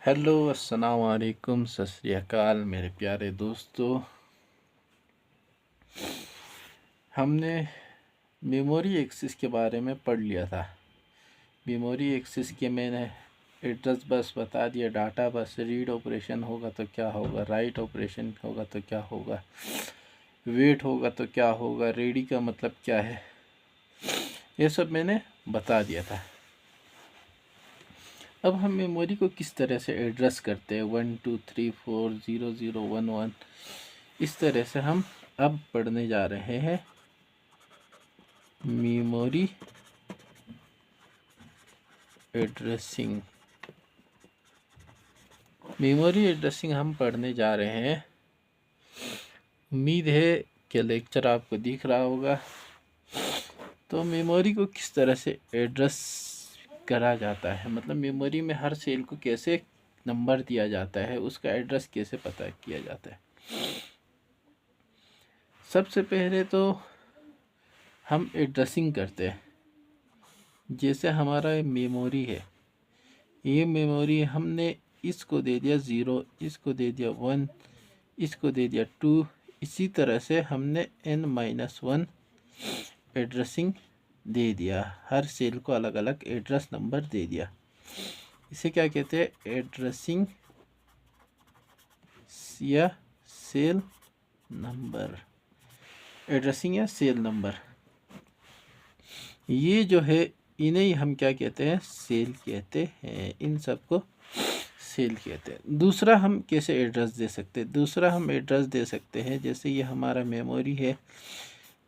Hello अस्सलाम वालेकुम सत श्री अकाल मेरे प्यारे दोस्तों। हमने मेमोरी एक्सिस के बारे में पढ़ लिया था। मेमोरी एक्सिस के मैंने एड्रेस बस बता दिया, डाटा बस, रीड ऑपरेशन होगा तो क्या होगा, राइट ऑपरेशन होगा तो क्या होगा, वेट होगा तो क्या होगा, रेडी का मतलब क्या है, ये सब मैंने बता दिया था। अब हम मेमोरी को किस तरह से एड्रेस करते हैं, 1 2 3 4 0 0 1 1, इस तरह से हम अब पढ़ने जा रहे हैं मेमोरी एड्रेसिंग। मेमोरी एड्रेसिंग हम पढ़ने जा रहे हैं। उम्मीद है कि लेक्चर आपको दिख रहा होगा। तो मेमोरी को किस तरह से एड्रेस करा जाता है, मतलब मेमोरी में हर सेल को कैसे नंबर दिया जाता है, उसका एड्रेस कैसे पता किया जाता है। सबसे पहले तो हम एड्रेसिंग करते हैं। जैसे हमारा मेमोरी है, ये मेमोरी हमने इसको दे दिया 0, इसको दे दिया 1, इसको दे दिया 2, इसी तरह से हमने n-1 एड्रेसिंग दे दिया। हर सेल को अलग अलग एड्रेस नंबर दे दिया। इसे क्या कहते हैं, एड्रेसिंग या सेल नंबर। एड्रेसिंग या सेल नंबर, ये जो है इन्हें ही हम क्या कहते हैं, सेल कहते हैं। इन सब को सेल कहते हैं। दूसरा हम कैसे एड्रेस दे सकते हैं, दूसरा हम एड्रेस दे सकते हैं, जैसे ये हमारा मेमोरी है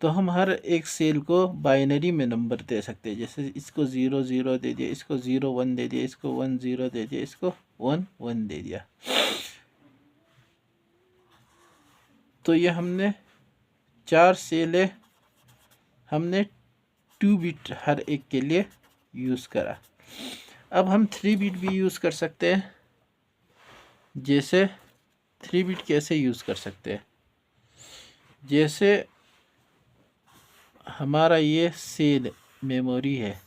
तो हम हर एक सेल को बाइनरी में नंबर दे सकते हैं। जैसे इसको 0 0 दे दिया, इसको 0 1 दे दिया, इसको 1 0 दे दिया, इसको 1 1 दे दिया। तो ये हमने 4 सेल है, हमने 2 बिट हर एक के लिए यूज़ करा। अब हम 3 बिट भी यूज़ कर सकते हैं। जैसे 3 बिट कैसे यूज़ कर सकते हैं, जैसे हमारा ये सेल मेमोरी है,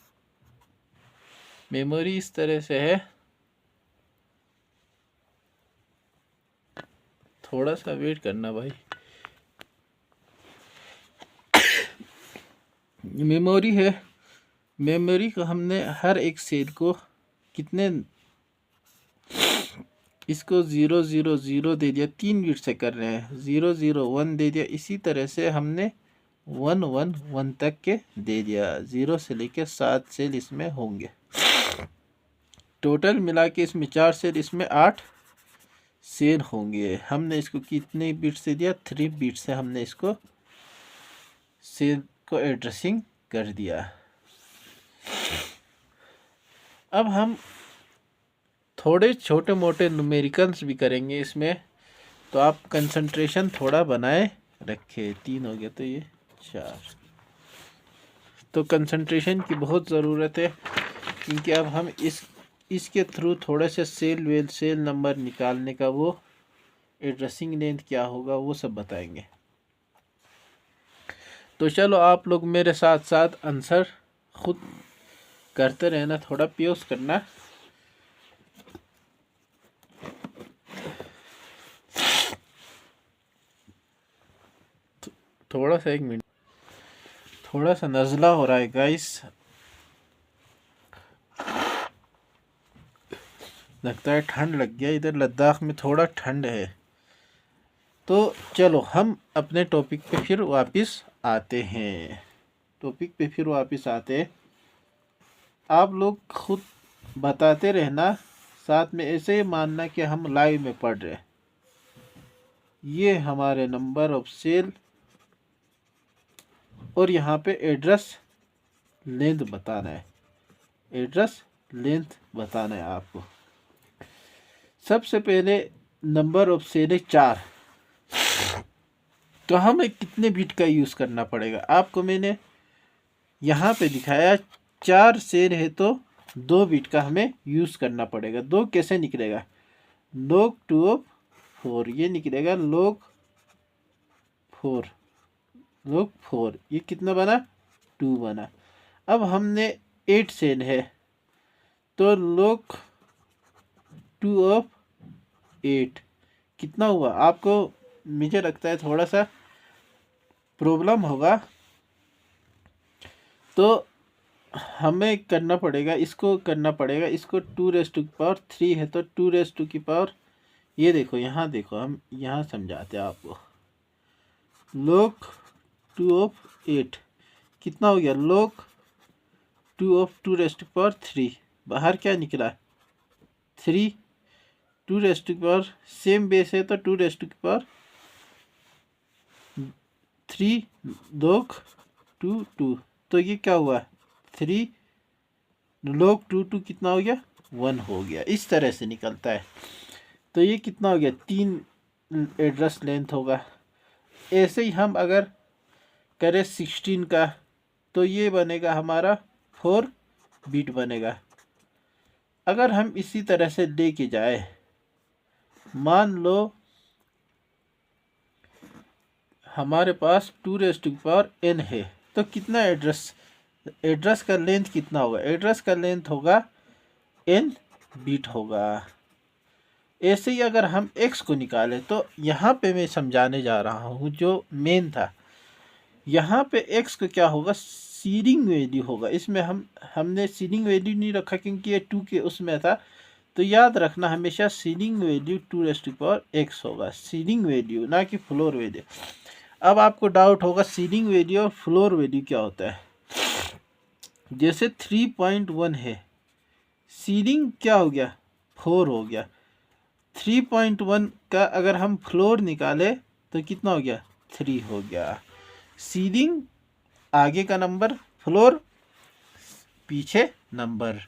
मेमोरी इस तरह से है, थोड़ा सा वेट करना भाई। मेमोरी है, मेमोरी को हमने हर एक सेल को कितने, इसको 0 0 0 दे दिया, 3 बिट से कर रहे हैं, 0 0 1 दे दिया, इसी तरह से हमने 1 1 1 तक के दे दिया। 0 से लेकर 7 सेल इसमें होंगे। टोटल मिला के इसमें 4 सेल, इसमें 8 सेल होंगे। हमने इसको कितने बिट से दिया, 3 बिट से हमने इसको सेल को एड्रेसिंग कर दिया। अब हम थोड़े छोटे मोटे न्यूमेरिकल्स भी करेंगे इसमें, तो आप कंसंट्रेशन थोड़ा बनाए रखे। 3 हो गया तो ये 4। तो कंसंट्रेशन की बहुत ज़रूरत है, क्योंकि अब हम इसके थ्रू थोड़े से सेल नंबर निकालने का, वो एड्रेसिंग लेंथ क्या होगा वो सब बताएंगे। तो चलो आप लोग मेरे साथ साथ आंसर खुद करते रहना, थोड़ा प्योस करना। थोड़ा सा 1 मिनट, थोड़ा सा नज़ला हो रहा है गाइस, लगता है ठंड लग गया। इधर लद्दाख में थोड़ा ठंड है। तो चलो हम अपने टॉपिक पे फिर वापस आते हैं। आप लोग खुद बताते रहना, साथ में ऐसे ही मानना कि हम लाइव में पढ़ रहे हैं। ये हमारे नंबर ऑफ सेल, और यहाँ पे एड्रेस लेंथ बताना है, एड्रेस लेंथ बताना है आपको। सबसे पहले नंबर ऑफ सेल है 4, तो हमें कितने बिट का यूज़ करना पड़ेगा, आपको मैंने यहाँ पे दिखाया। 4 सेल है तो 2 बिट का हमें यूज़ करना पड़ेगा। 2 कैसे निकलेगा, log 2 ऑफ 4, ये निकलेगा log 4, ये कितना बना, 2 बना। अब हमने 8 सेल है तो log 2 ऑफ 8 कितना हुआ? आपको मुझे लगता है थोड़ा सा प्रॉब्लम होगा, तो हमें करना पड़ेगा, इसको करना पड़ेगा। इसको 2⁻³ है तो 2⁻, ये देखो यहाँ देखो, हम यहाँ समझाते हैं आपको। log 2 ऑफ 8 कितना हो गया? log 2 ऑफ 2⁻³ बाहर क्या निकला? 3। 2⁻, सेम बेस है तो 2⁻³ log 2 तो ये क्या हुआ? 3 log 2 कितना हो गया? 1 हो गया। इस तरह से निकलता है। तो ये कितना हो गया? 3 एड्रेस लेंथ होगा। ऐसे ही हम अगर करें 16 का तो ये बनेगा हमारा 4 बिट बनेगा। अगर हम इसी तरह से लेके जाए, मान लो हमारे पास 2⁻n है तो कितना एड्रेस का लेंथ कितना होगा? एड्रेस का लेंथ होगा n बिट होगा। ऐसे ही अगर हम x को निकालें तो यहाँ पे मैं समझाने जा रहा हूँ जो मेन था। यहाँ पे x को क्या होगा? सीडिंग वैल्यू होगा। इसमें हमने सीडिंग वैल्यू नहीं रखा क्योंकि ये 2 के उसमें था। तो याद रखना हमेशा सीडिंग वैल्यू 2⁻x होगा, सीडिंग वैल्यू, ना कि फ्लोर वैल्यू। अब आपको डाउट होगा सीडिंग वैल्यू और फ्लोर वैल्यू क्या होता है। जैसे 3.1 है, सीडिंग क्या हो गया? 4 हो गया। 3.1 का अगर हम फ्लोर निकाले तो कितना हो गया? 3 हो गया। सीडिंग आगे का नंबर, फ्लोर पीछे नंबर।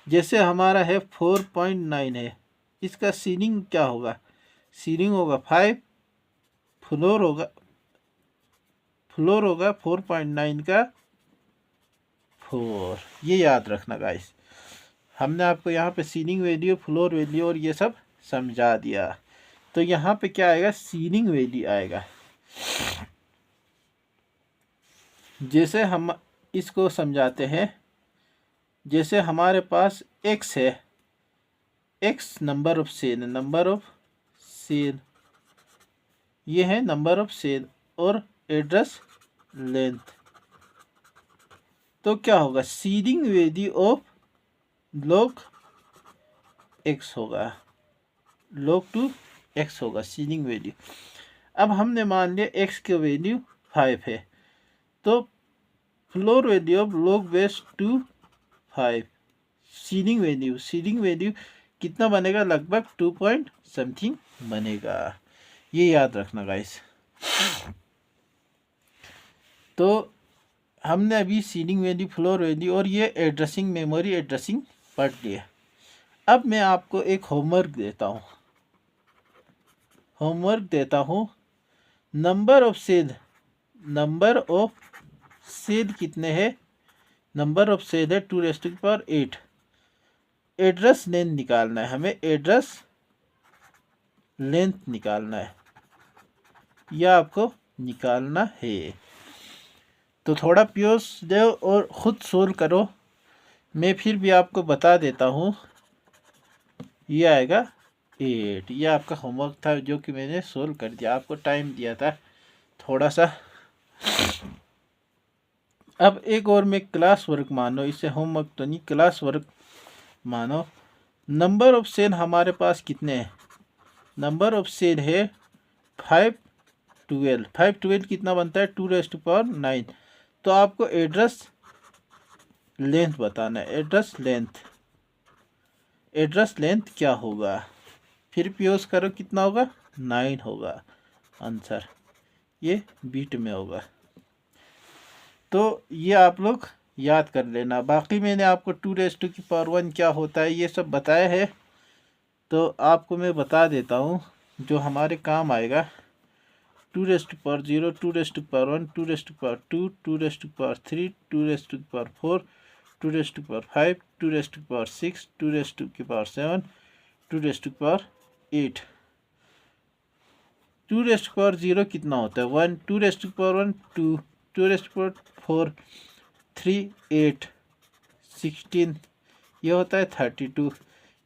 जैसे हमारा है 4.9 है, इसका सीडिंग क्या होगा? सीडिंग होगा 5, फ्लोर होगा 4.9 का 4। ये याद रखना गाइस। हमने आपको यहाँ पे सीडिंग वैल्यू, फ्लोर वैल्यू और ये सब समझा दिया। तो यहाँ पे क्या आएगा? सीडिंग वैल्यू आएगा। जैसे हम इसको समझाते हैं, जैसे हमारे पास x है, x नंबर ऑफ सेल, ये है नंबर ऑफ सेल और एड्रेस लेंथ। तो क्या होगा? Seeding value of log x होगा, log 2x होगा सीडिंग वैल्यू। अब हमने मान लिया x की वैल्यू 5 है तो floor value of log base 2 5। Seeding value कितना बनेगा? लगभग 2 पॉइंट समथिंग बनेगा। ये याद रखना गाइस। तो हमने अभी सीडिंग वैल्यू, फ्लोर वैल्यू और ये एड्रेसिंग, मेमोरी एड्रेसिंग पढ़ लिया। अब मैं आपको एक होमवर्क देता हूँ। नंबर ऑफ सेल कितने हैं? नंबर ऑफ सेल है 2⁸। एड्रेस लेंथ निकालना है हमें, एड्रेस लेंथ निकालना है, यह आपको निकालना है। तो थोड़ा प्योस दो और ख़ुद सोल्व करो। मैं फिर भी आपको बता देता हूँ। ये आएगा 8। ये आपका होमवर्क था जो कि मैंने सोल्व कर दिया, आपको टाइम दिया था थोड़ा सा। अब एक और मैं क्लास वर्क मानो, इसे होमवर्क तो नहीं, क्लास वर्क मानो। नंबर ऑफ सेल हमारे पास कितने हैं? नंबर ऑफ सेल है 512। 512 कितना बनता है? 2⁻9। तो आपको एड्रेस लेंथ बताना है। एड्रेस लेंथ क्या होगा? फिर पीओस करो, कितना होगा? 9 होगा आंसर। ये बीट में होगा। तो ये आप लोग याद कर लेना। बाकी मैंने आपको 2⁻1 क्या होता है ये सब बताया है, तो आपको मैं बता देता हूँ जो हमारे काम आएगा। 2⁻0, 2⁻1, 2⁻2, 2⁻3, 2⁻4, 2⁻5, 2⁻6, 2⁻7, 2⁻8। 2⁻0 कितना होता है? 1, 2⁻1 2, 2⁻4 3, 8, 16, ये होता है 32।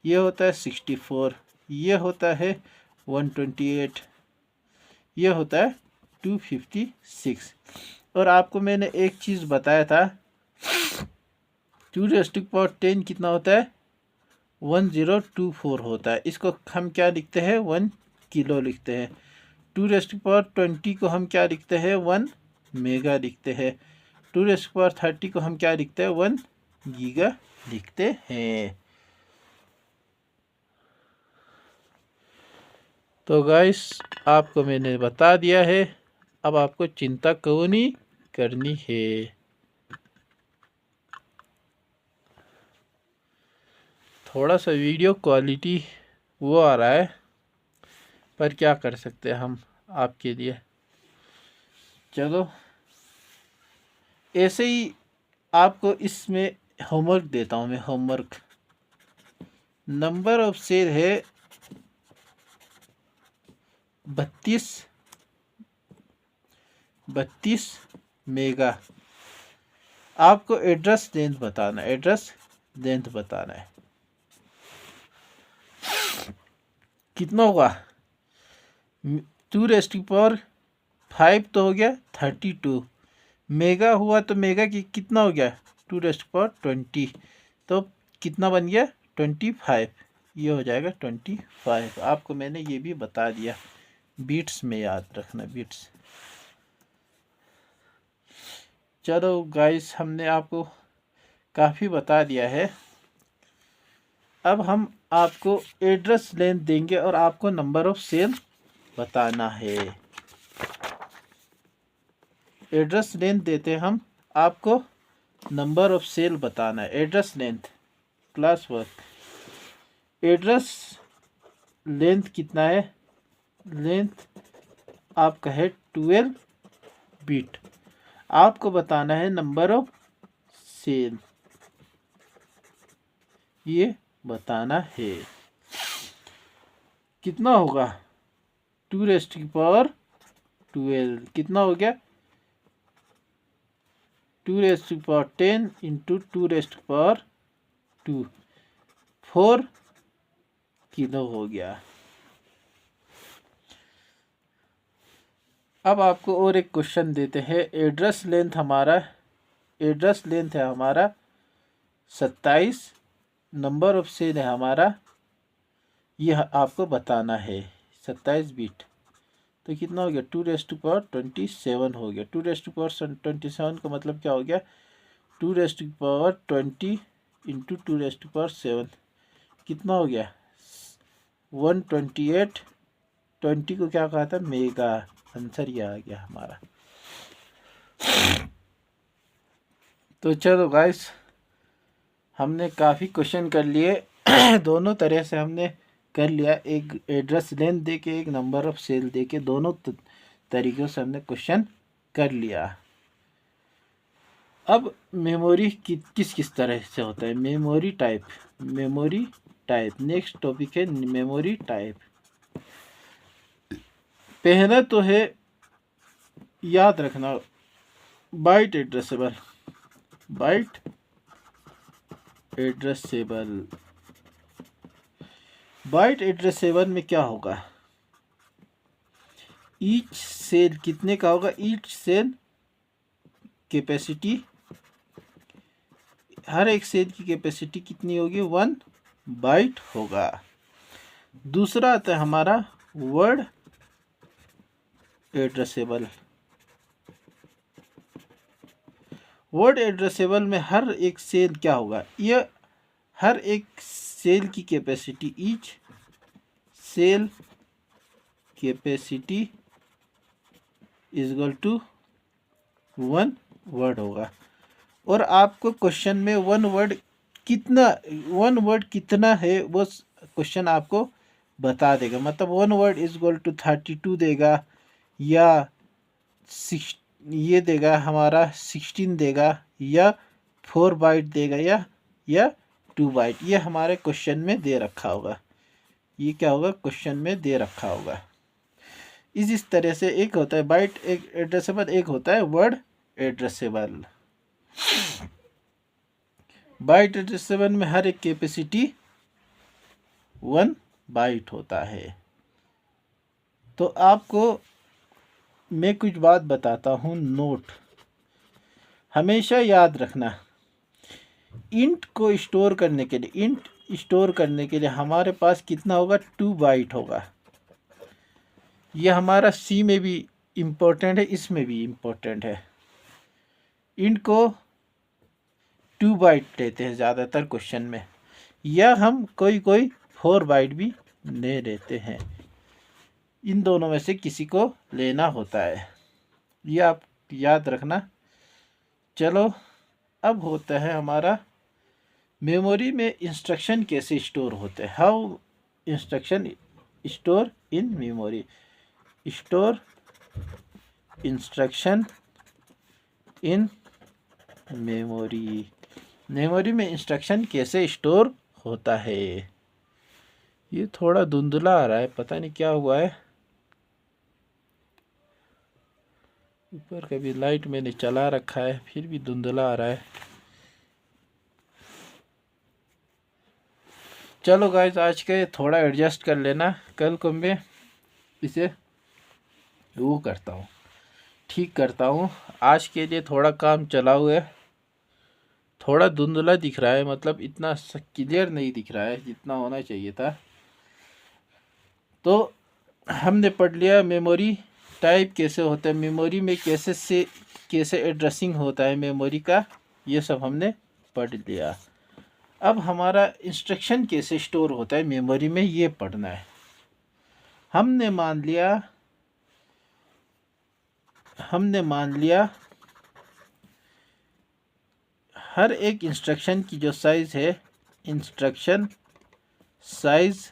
ये होता है 64, ये होता है 128, ये होता है 256। और आपको मैंने एक चीज़ बताया था, 2⁻10 कितना होता है, 1024 होता है। इसको हम क्या लिखते हैं, 1 किलो लिखते हैं। 2⁻20 को हम क्या लिखते हैं, 1 मेगा लिखते हैं। 2⁻30 को हम क्या लिखते हैं, 1 गीगा लिखते हैं। तो गाइस आपको मैंने बता दिया है, अब आपको चिंता क्यों नहीं करनी है। थोड़ा सा वीडियो क्वालिटी वो आ रहा है, पर क्या कर सकते हैं हम आपके लिए। चलो ऐसे ही आपको इसमें होमवर्क देता हूँ मैं। होमवर्क, नंबर ऑफ सेल है 32 मेगा। आपको एड्रेस लेंथ बताना है, एड्रेस लेंथ बताना है। कितना होगा, 2⁵ तो हो गया 32 मेगा हुआ, तो मेगा की कितना हो गया, 2⁻20, तो कितना बन गया 25। ये हो जाएगा 25। आपको मैंने ये भी बता दिया, बीट्स में याद रखना, बीट्स। चलो गाइस, हमने आपको काफ़ी बता दिया है। अब हम आपको एड्रेस लेंथ देंगे और आपको नंबर ऑफ सेल बताना है। एड्रेस लेंथ देते हम, आपको नंबर ऑफ सेल बताना है। Address length, class work, address length कितना है, लेंथ आपका है 12 बिट। आपको बताना है नंबर ऑफ सेल, ये बताना है। कितना होगा, 2⁻12 कितना हो गया, 2⁻10 इंटू 2⁻2, 4 किलो हो गया। अब आपको और एक क्वेश्चन देते हैं। एड्रेस लेंथ है हमारा 27, नंबर ऑफ सेल है हमारा, यह आपको बताना है 27 बिट। तो कितना हो गया, 2⁻27 हो गया। 2⁻27 का मतलब क्या हो गया, 2⁻20 इंटू 2⁻7 कितना हो गया, 128। 20 को क्या कहा था, मेगा। आंसर ये आ गया हमारा। तो चलो गाइस, हमने काफ़ी क्वेश्चन कर लिए दोनों तरह से हमने कर लिया, एक एड्रेस लेंथ दे के, एक नंबर ऑफ सेल दे के, दोनों तरीक़ों से हमने क्वेश्चन कर लिया। अब मेमोरी किस किस तरह से होता है, मेमोरी टाइप। नेक्स्ट टॉपिक है मेमोरी टाइप। पहला तो है, याद रखना, बाइट एड्रेसेबल। बाइट एड्रेसेबल में क्या होगा, ईच सेल कितने का होगा, ईच सेल कैपेसिटी, हर एक सेल की कैपेसिटी कितनी होगी, 1 बाइट होगा। दूसरा आता है हमारा वर्ड एड्रेसेबल। वर्ड एड्रेसेबल में हर एक सेल क्या होगा, यह हर एक सेल की capacity, each cell capacity is equal to 1 word होगा। और आपको क्वेश्चन में 1 वर्ड कितना है वो क्वेश्चन आपको बता देगा। मतलब 1 वर्ड इज इक्वल टू 32 देगा, या ये देगा हमारा 16 देगा, या 4 बाइट देगा, या 2 बाइट। ये हमारे क्वेश्चन में दे रखा होगा। ये क्या होगा, क्वेश्चन में दे रखा होगा। इस तरह से एक होता है बाइट एड्रेसेबल, एक होता है वर्ड एड्रेसेबल। बाइट एड्रेसेबल में हर एक कैपेसिटी 1 बाइट होता है। तो आपको मैं कुछ बात बताता हूँ, नोट हमेशा याद रखना। इंट को स्टोर करने के लिए, इंट स्टोर करने के लिए हमारे पास कितना होगा, 2 बाइट होगा। यह हमारा सी में भी इम्पोर्टेंट है, इसमें भी इम्पोर्टेंट है। इंट को 2 बाइट लेते हैं ज़्यादातर क्वेश्चन में, या हम कोई 4 बाइट भी ले लेते हैं। इन दोनों में से किसी को लेना होता है, यह आप याद रखना। चलो अब होता है हमारा मेमोरी में इंस्ट्रक्शन कैसे स्टोर होते हैं। How instruction store in memory. Store instruction in memory. Memory में इंस्ट्रक्शन कैसे स्टोर होता है। ये थोड़ा धुंधला आ रहा है, पता नहीं क्या हुआ है। ऊपर कभी लाइट मैंने चला रखा है, फिर भी धुंधला आ रहा है। चलो गाइस, आज के थोड़ा एडजस्ट कर लेना, कल को मैं इसे वो करता हूँ, ठीक करता हूँ। आज के लिए थोड़ा काम चला हुआ है, थोड़ा धुंधला दिख रहा है, मतलब इतना क्लियर नहीं दिख रहा है जितना होना चाहिए था। तो हमने पढ़ लिया मेमोरी टाइप कैसे होता है, मेमोरी में कैसे एड्रेसिंग होता है मेमोरी का, ये सब हमने पढ़ लिया। अब हमारा इंस्ट्रक्शन कैसे स्टोर होता है मेमोरी में, ये पढ़ना है। हमने मान लिया हर एक इंस्ट्रक्शन की जो साइज है, इंस्ट्रक्शन साइज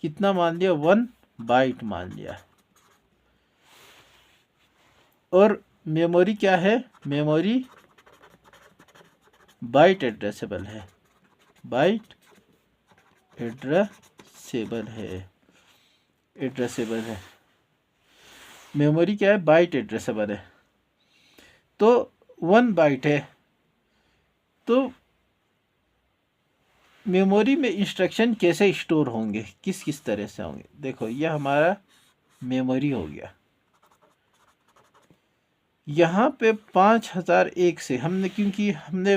कितना मान लिया, 1 बाइट मान लिया। और मेमोरी क्या है, मेमोरी बाइट एड्रेसेबल है, बाइट एड्रेसेबल है। मेमोरी क्या है, बाइट एड्रेसेबल है। तो 1 बाइट है, तो मेमोरी में इंस्ट्रक्शन कैसे स्टोर होंगे, किस तरह से होंगे। देखो, यह हमारा मेमोरी हो गया। यहाँ पे 5001 से क्योंकि हमने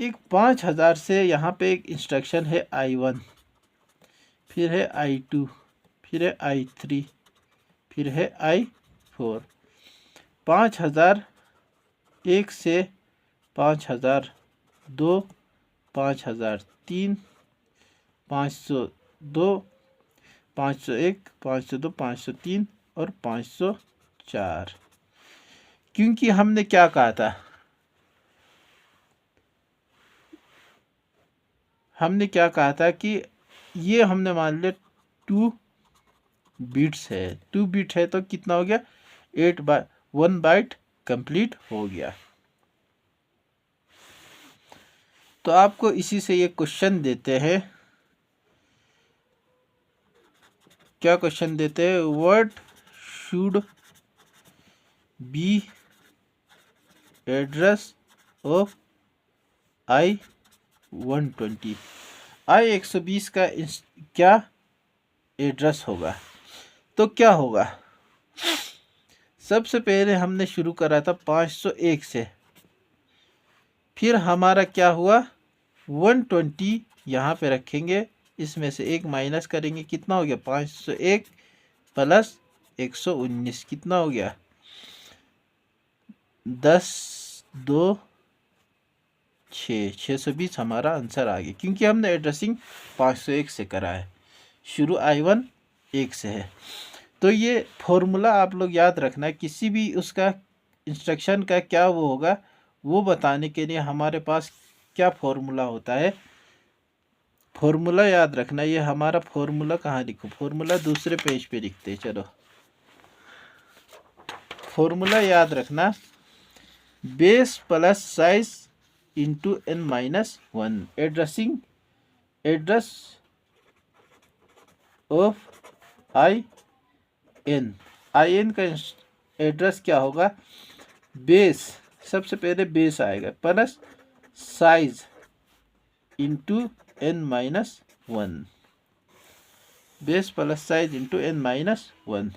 एक 5000 से यहाँ पे एक इंस्ट्रक्शन है I1, फिर है I2, फिर है I3, फिर है I4। 5001 से 5002, 5003, 502, 501, 502, 503 और 504। क्योंकि हमने क्या कहा था, कि ये हमने मान लिया 2 बिट्स है। 2 बिट है तो कितना हो गया, 1 बाइट कंप्लीट हो गया। तो आपको इसी से ये क्वेश्चन देते हैं, क्या क्वेश्चन देते हैं, what should be address of I120। I120 का क्या एड्रेस होगा। तो क्या होगा, सबसे पहले हमने शुरू करा था 501 से, फिर हमारा क्या हुआ, 120 यहाँ पे रखेंगे, इसमें से 1 माइनस करेंगे, कितना हो गया, 501 प्लस 119 कितना हो गया, 10, 2, 620 हमारा आंसर आ गया। क्योंकि हमने एड्रेसिंग 501 से करा है, शुरू I1 1 से है। तो ये फॉर्मूला आप लोग याद रखना है, किसी भी उसका इंस्ट्रक्शन का क्या वो होगा, वो बताने के लिए हमारे पास क्या फॉर्मूला होता है, फॉर्मूला याद रखना। ये हमारा फॉर्मूला कहाँ लिखो, फॉर्मूला दूसरे पेज पे लिखते हैं। चलो, फॉर्मूला याद रखना, base plus size into n-1 address of IN का एड्रेस क्या होगा, बेस, सबसे पहले बेस आएगा, plus size into n-1, base plus size into n-1।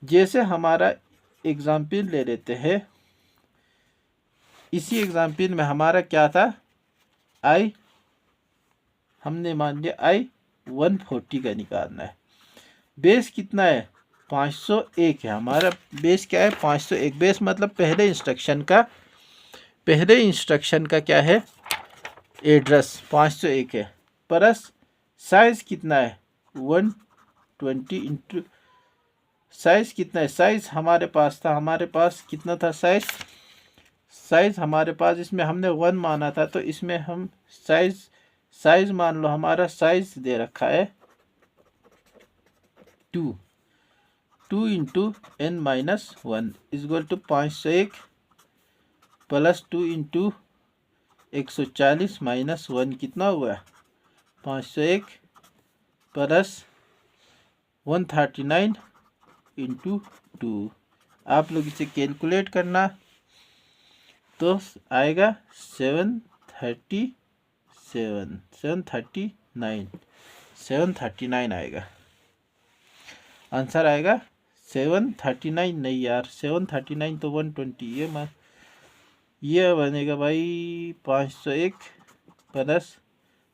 जैसे हमारा एग्जाम्पल ले लेते हैं, इसी एग्जाम्पल में हमारा क्या था, आई हमने मान लिया आई 140 का निकालना है। बेस कितना है, 501 है। हमारा बेस क्या है, 501। बेस मतलब पहले इंस्ट्रक्शन का क्या है, एड्रेस 501 है, प्लस साइज कितना है 120 इंटू साइज कितना है, साइज हमारे पास था, हमारे पास कितना था साइज हमारे पास, इसमें हमने 1 माना था, तो इसमें हम साइज मान लो, हमारा साइज दे रखा है 2 into n-1 equal to 501 plus 2 into 140 minus 1 कितना हुआ, 501 प्लस 139 इंटू 2। आप लोग इसे कैलकुलेट करना, तो आएगा 739 आएगा, आंसर आएगा 739। नहीं यार, 739 तो 120, ये बनेगा भाई 501 plus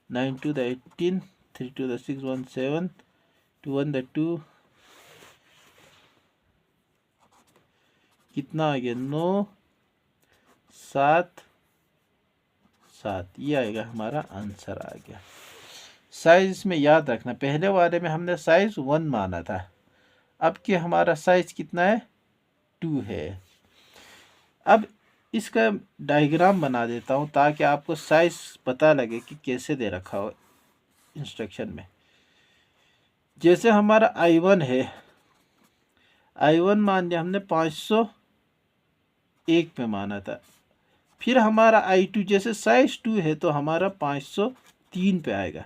9 to the 18, 3 to the 6, 1 7, 2 1 the 2, कितना आ गया 9 7 7, ये आएगा हमारा आंसर आ गया। साइज इसमें याद रखना, पहले वाले में हमने साइज 1 माना था, अब कि हमारा साइज कितना है 2 है। अब इसका डायग्राम बना देता हूँ ताकि आपको साइज पता लगे कि कैसे दे रखा हो इंस्ट्रक्शन में। जैसे हमारा I1 है, I1 मान लिया हमने 501 पे माना था, फिर हमारा I2 जैसे साइज 2 है तो हमारा 503 पे आएगा।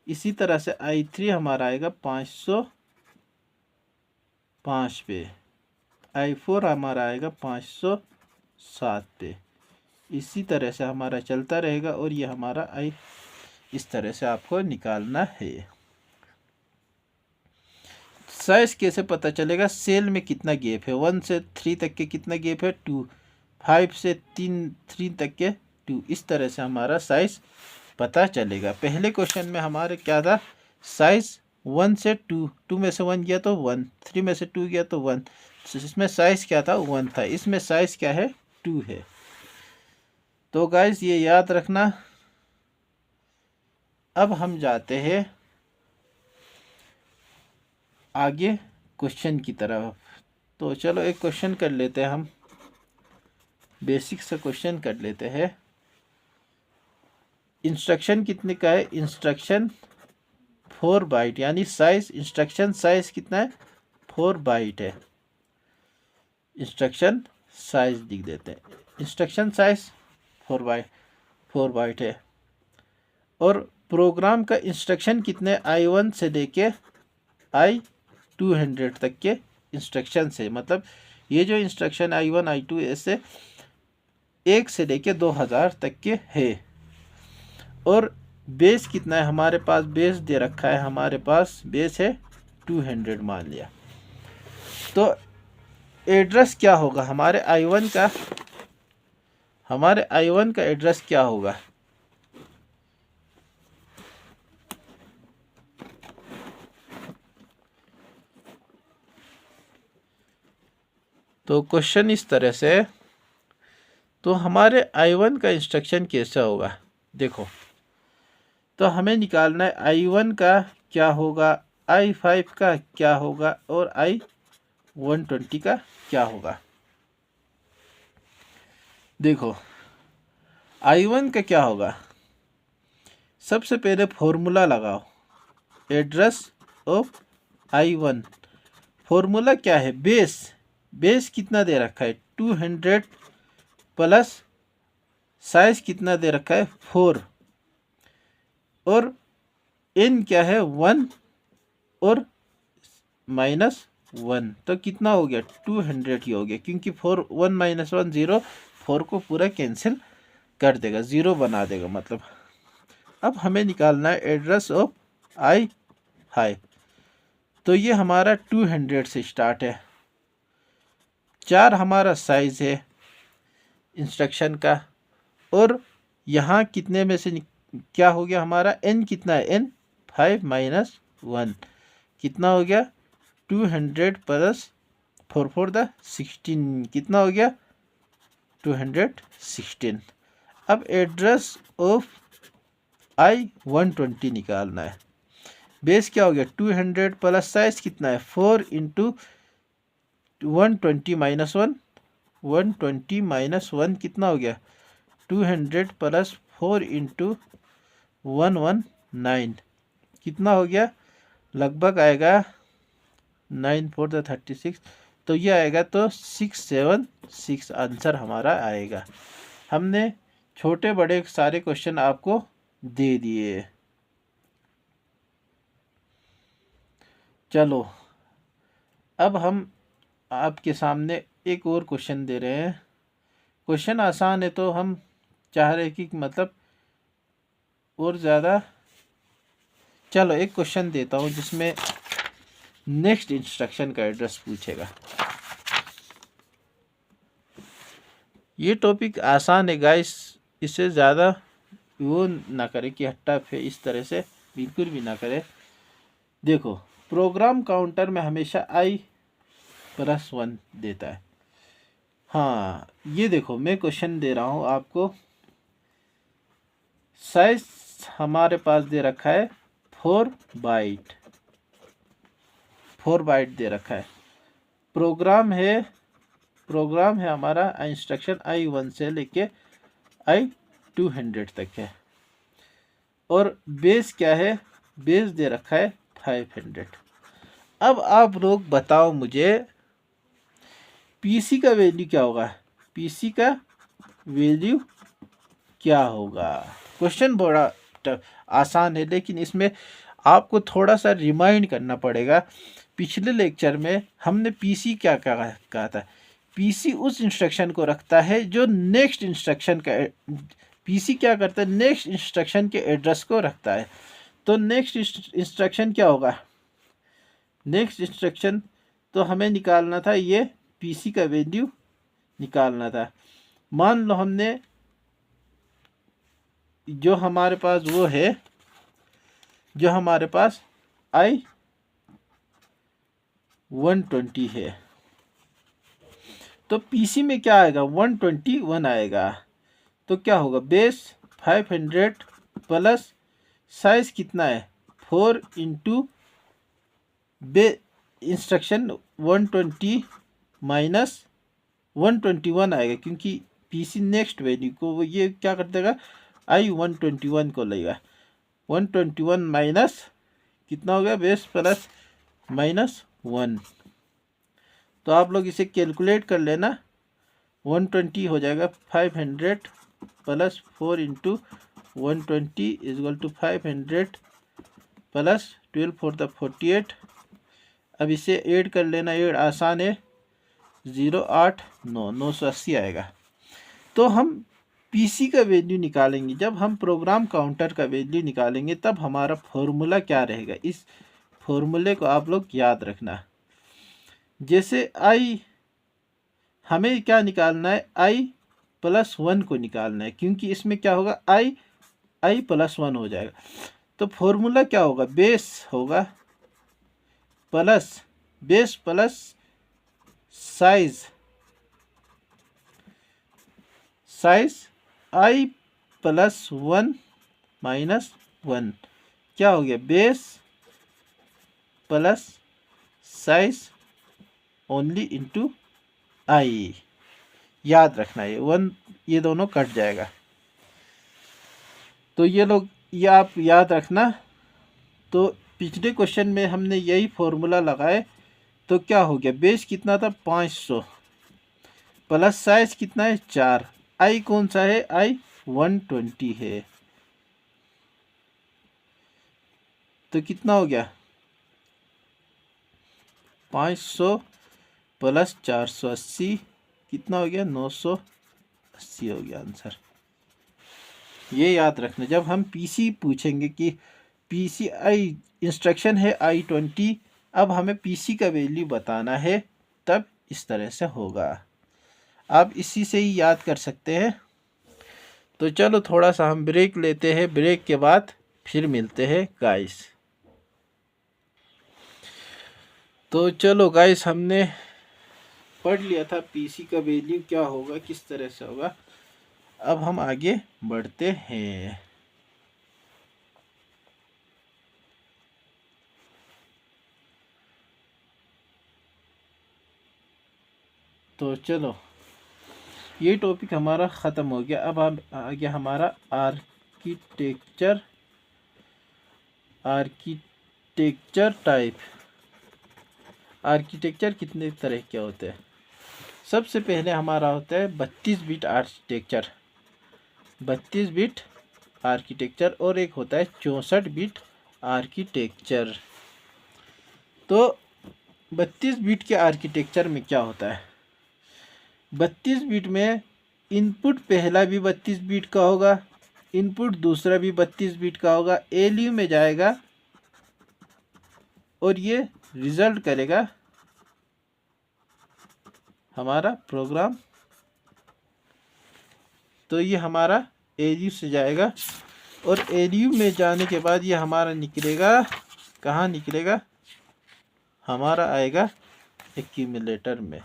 इसी तरह से I3 हमारा आएगा 505 पे, I4 हमारा आएगा 507 पे। इसी तरह से हमारा चलता रहेगा, और ये हमारा इस तरह से आपको निकालना है। साइज कैसे पता चलेगा, सेल में कितना गैप है, 1 से 3 तक के कितना गैप है 2, 5 से 3 तक के 2, इस तरह से हमारा साइज पता चलेगा। पहले क्वेश्चन में हमारे क्या था, साइज 1 से 2 में से 1 गया तो 1, 3 में से 2 गया तो 1, इसमें साइज क्या था 1 था, इसमें साइज क्या है 2 है। तो गाइस ये याद रखना। अब हम जाते हैं आगे क्वेश्चन की तरफ। तो चलो एक क्वेश्चन कर लेते हैं, हम बेसिक से क्वेश्चन कर लेते हैं। इंस्ट्रक्शन कितने का है, इंस्ट्रक्शन 4 बाइट, यानी साइज इंस्ट्रक्शन साइज कितना है 4 बाइट है। इंस्ट्रक्शन साइज लिख देते हैं, इंस्ट्रक्शन साइज 4 बाइट है। और प्रोग्राम का इंस्ट्रक्शन कितने, I1 से लेके I200 तक के इंस्ट्रक्शन से, मतलब ये जो इंस्ट्रक्शन I1 I2 ऐसे 1 से लेके 2000 तक के है। और बेस कितना है हमारे पास, बेस दे रखा है, हमारे पास बेस है 200 मान लिया। तो एड्रेस क्या होगा हमारे I1 का एड्रेस क्या होगा, तो क्वेश्चन इस तरह से, तो हमारे I1 का इंस्ट्रक्शन कैसा होगा, देखो तो हमें निकालना है I1 का क्या होगा, I5 का क्या होगा, और I120 का क्या होगा। देखो I1 का क्या होगा, सबसे पहले फॉर्मूला लगाओ, एड्रेस ऑफ I1, फॉर्मूला क्या है, बेस कितना दे रखा है 200 प्लस साइज कितना दे रखा है 4, और n क्या है 1 और -1, तो कितना हो गया 200 ही हो गया, क्योंकि 4 1 -1 0, 4 को पूरा कैंसिल कर देगा, 0 बना देगा मतलब। अब हमें निकालना है एड्रेस ऑफ आई हाई। तो ये हमारा 200 से स्टार्ट है, 4 हमारा साइज है इंस्ट्रक्शन का, और यहाँ कितने में से क्या हो गया हमारा n कितना है, n 5 माइनस 1 कितना हो गया 200 प्लस 4 4 द 16 कितना हो गया 216। अब एड्रेस ऑफ आई 120 निकालना है। बेस क्या हो गया 200 प्लस साइज कितना है 4 इंटू 120 माइनस 1, 120 माइनस 1 कितना हो गया 200 प्लस 4 इंटू 119 कितना हो गया, लगभग आएगा 9 4 द 36, तो ये आएगा तो 676 आंसर हमारा आएगा। हमने छोटे बड़े सारे क्वेश्चन आपको दे दिए। चलो अब हम आपके सामने एक और क्वेश्चन दे रहे हैं। क्वेश्चन आसान है तो हम चाह रहे कि मतलब और ज़्यादा। चलो एक क्वेश्चन देता हूँ जिसमें नेक्स्ट इंस्ट्रक्शन का एड्रेस पूछेगा। ये टॉपिक आसान है गाइस, इससे ज़्यादा वो ना करें कि हट्टा फे इस तरह से बिल्कुल भी ना करें। देखो प्रोग्राम काउंटर में हमेशा i+1 देता है। हाँ ये देखो मैं क्वेश्चन दे रहा हूँ आपको, साइज हमारे पास दे रखा है 4 बाइट, 4 बाइट दे रखा है। प्रोग्राम है हमारा इंस्ट्रक्शन i1 से लेके i200 तक है, और बेस क्या है, बेस दे रखा है 500। अब आप लोग बताओ मुझे पीसी का वैल्यू क्या होगा, पीसी का वैल्यू क्या होगा। क्वेश्चन बड़ा आसान है लेकिन इसमें आपको थोड़ा सा रिमाइंड करना पड़ेगा। पिछले लेक्चर में हमने पीसी क्या कहा था, पीसी उस इंस्ट्रक्शन को रखता है जो नेक्स्ट इंस्ट्रक्शन का, पीसी क्या करता है नेक्स्ट इंस्ट्रक्शन के एड्रेस को रखता है। तो नेक्स्ट इंस्ट्रक्शन क्या होगा, नेक्स्ट इंस्ट्रक्शन तो हमें निकालना था, ये पीसी का वैल्यू निकालना था। मान लो हमने जो हमारे पास वो है, जो हमारे पास i120 है, तो पीसी में क्या आएगा 121 आएगा। तो क्या होगा बेस 500 प्लस साइज कितना है 4 इंटू बे इंस्ट्रक्शन 120 माइनस 121 आएगा, क्योंकि पीसी नेक्स्ट वैल्यू को वो ये क्या कर देगा i121 को लेगा। 121 माइनस कितना हो गया बेस प्लस माइनस 1, तो आप लोग इसे कैलकुलेट कर लेना। 120 हो जाएगा 500 plus 4 into 120 equal to 500 plus 12 4 द 48। अब इसे ऐड कर लेना, ऐड आसान है, 089 980 आएगा। तो हम पीसी का वैल्यू निकालेंगे, जब हम प्रोग्राम काउंटर का वैल्यू निकालेंगे तब हमारा फॉर्मूला क्या रहेगा, इस फॉर्मूले को आप लोग याद रखना। जैसे हमें क्या निकालना है i+1 को निकालना है, क्योंकि इसमें क्या होगा i+1 हो जाएगा। तो फॉर्मूला क्या होगा, बेस होगा plus base plus size i+1 minus 1 क्या हो गया base plus size only into i. याद रखना ये 1 ये दोनों कट जाएगा, तो ये लोग ये आप याद रखना। तो पिछले क्वेश्चन में हमने यही फॉर्मूला लगाए, तो क्या हो गया बेस कितना था 500 प्लस साइज कितना है 4, आई कौन सा है i120 है, तो कितना हो गया 500 प्लस 480 कितना हो गया 980 हो गया आंसर। ये याद रखना, जब हम पीसी पूछेंगे कि PCI इंस्ट्रक्शन है I20, अब हमें पीसी का वैल्यू बताना है, तब इस तरह से होगा। आप इसी से ही याद कर सकते हैं। तो चलो थोड़ा सा हम ब्रेक लेते हैं, ब्रेक के बाद फिर मिलते हैं गाइस। तो चलो गाइस, हमने पढ़ लिया था पीसी का वैल्यू क्या होगा, किस तरह से होगा। अब हम आगे बढ़ते हैं। तो चलो, ये टॉपिक हमारा ख़त्म हो गया। अब हम आगे हमारा आर्किटेक्चर टाइप। आर्किटेक्चर कितने तरह के होते हैं? सबसे पहले हमारा होता है 32 बिट आर्किटेक्चर, 32 बिट आर्किटेक्चर, और एक होता है 64 बिट आर्किटेक्चर। तो 32 बिट के आर्किटेक्चर में क्या होता है? 32 बिट में इनपुट पहला भी 32 बिट का होगा, इनपुट दूसरा भी 32 बिट का होगा, एलयू में जाएगा और ये रिजल्ट करेगा हमारा प्रोग्राम। तो ये हमारा एलयू से जाएगा, और एलयू में जाने के बाद ये हमारा निकलेगा, कहाँ निकलेगा? हमारा आएगा एक्यूमुलेटर में,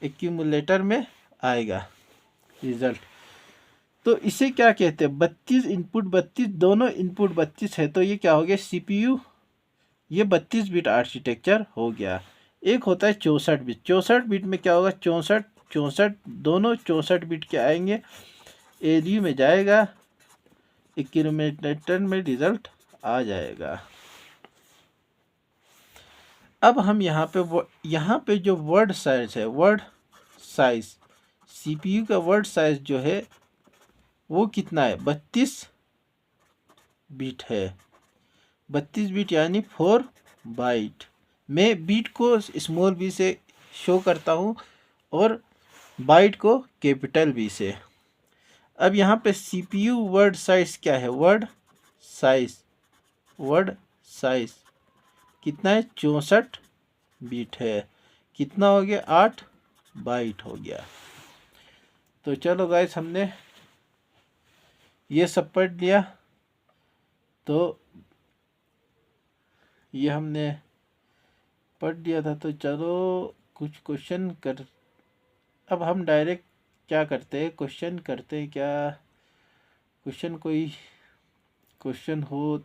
एक्यूमुलेटर में आएगा रिजल्ट। तो इसे क्या कहते हैं? 32 इनपुट 32, दोनों इनपुट 32 है, तो ये क्या हो गया? CPU। ये 32 बिट आर्किटेक्चर हो गया। एक होता है 64 बिट। 64 बिट में क्या होगा? 64 दोनों 64 बिट के आएंगे, एलयू में जाएगा, एक्यूमुलेटर में रिजल्ट आ जाएगा। अब हम यहाँ पे जो वर्ड साइज है, वर्ड साइज, CPU का वर्ड साइज जो है वो कितना है? 32 बिट है। 32 बिट यानी 4 बाइट। मैं बीट को स्मॉल बी से शो करता हूँ और बाइट को कैपिटल बी से। अब यहाँ पे CPU वर्ड साइज क्या है? वर्ड साइज कितना है? 64 बिट है। कितना हो गया? 8 बाइट हो गया। तो चलो गाइस, हमने ये सब पढ़ लिया। तो ये हमने पढ़ लिया था, तो चलो कुछ क्वेश्चन कर। अब हम डायरेक्ट क्या करते हैं? क्वेश्चन करते हैं क्या? क्वेश्चन, कोई क्वेश्चन हो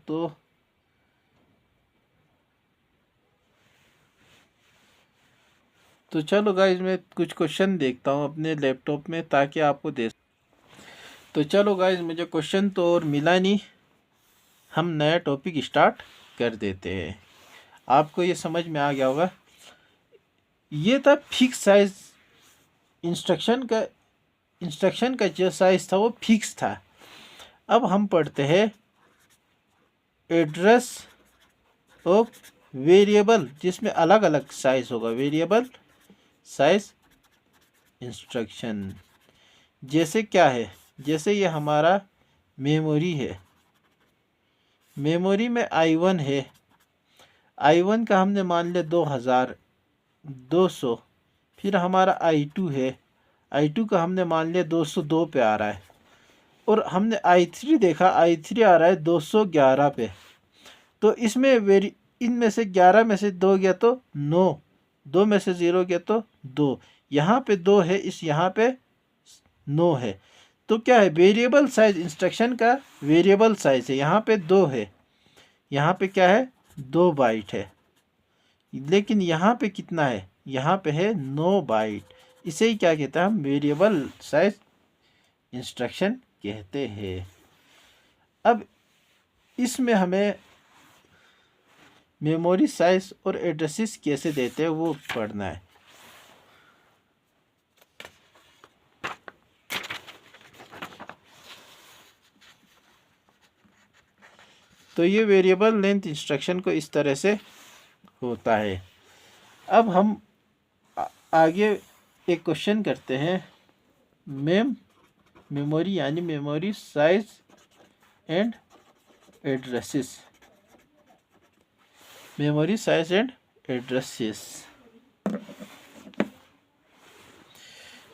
तो चलो गाइस, मैं कुछ क्वेश्चन देखता हूँ अपने लैपटॉप में ताकि आपको दे। तो चलो गाइस, मुझे क्वेश्चन तो और मिला नहीं, हम नया टॉपिक स्टार्ट कर देते हैं। आपको ये समझ में आ गया होगा। ये था फिक्स साइज। इंस्ट्रक्शन का जो साइज था वो फिक्स था। अब हम पढ़ते हैं एड्रेस ऑफ वेरिएबल, जिसमें अलग अलग साइज होगा। वेरिएबल साइज इंस्ट्रक्शन जैसे क्या है? जैसे ये हमारा मेमोरी है, मेमोरी में I1 है, I1 का हमने मान लिया 2200। फिर हमारा I2 है, I2 का हमने मान लिया 202 पे आ रहा है, और हमने I3 देखा, I3 आ रहा है 211 पे। तो इसमें इनमें से 11 में से 2 गया तो 9, 2 में से 0 गया तो 2। यहाँ पे 2 है, इस यहाँ पे 9 है। तो क्या है? वेरिएबल साइज इंस्ट्रक्शन का वेरिएबल साइज है। यहाँ पे 2 है, यहाँ पे क्या है? 2 बाइट है। लेकिन यहाँ पे कितना है? यहाँ पे है 9 बाइट। इसे ही क्या कहते हैं? हम वेरिएबल साइज इंस्ट्रक्शन कहते हैं। अब इसमें हमें मेमोरी साइज और एड्रेसेस कैसे देते हैं वो पढ़ना है। तो ये वेरिएबल लेंथ इंस्ट्रक्शन को इस तरह से होता है। अब हम आगे एक क्वेश्चन करते हैं। मेम मेमोरी यानी memory size and addresses, memory size and addresses.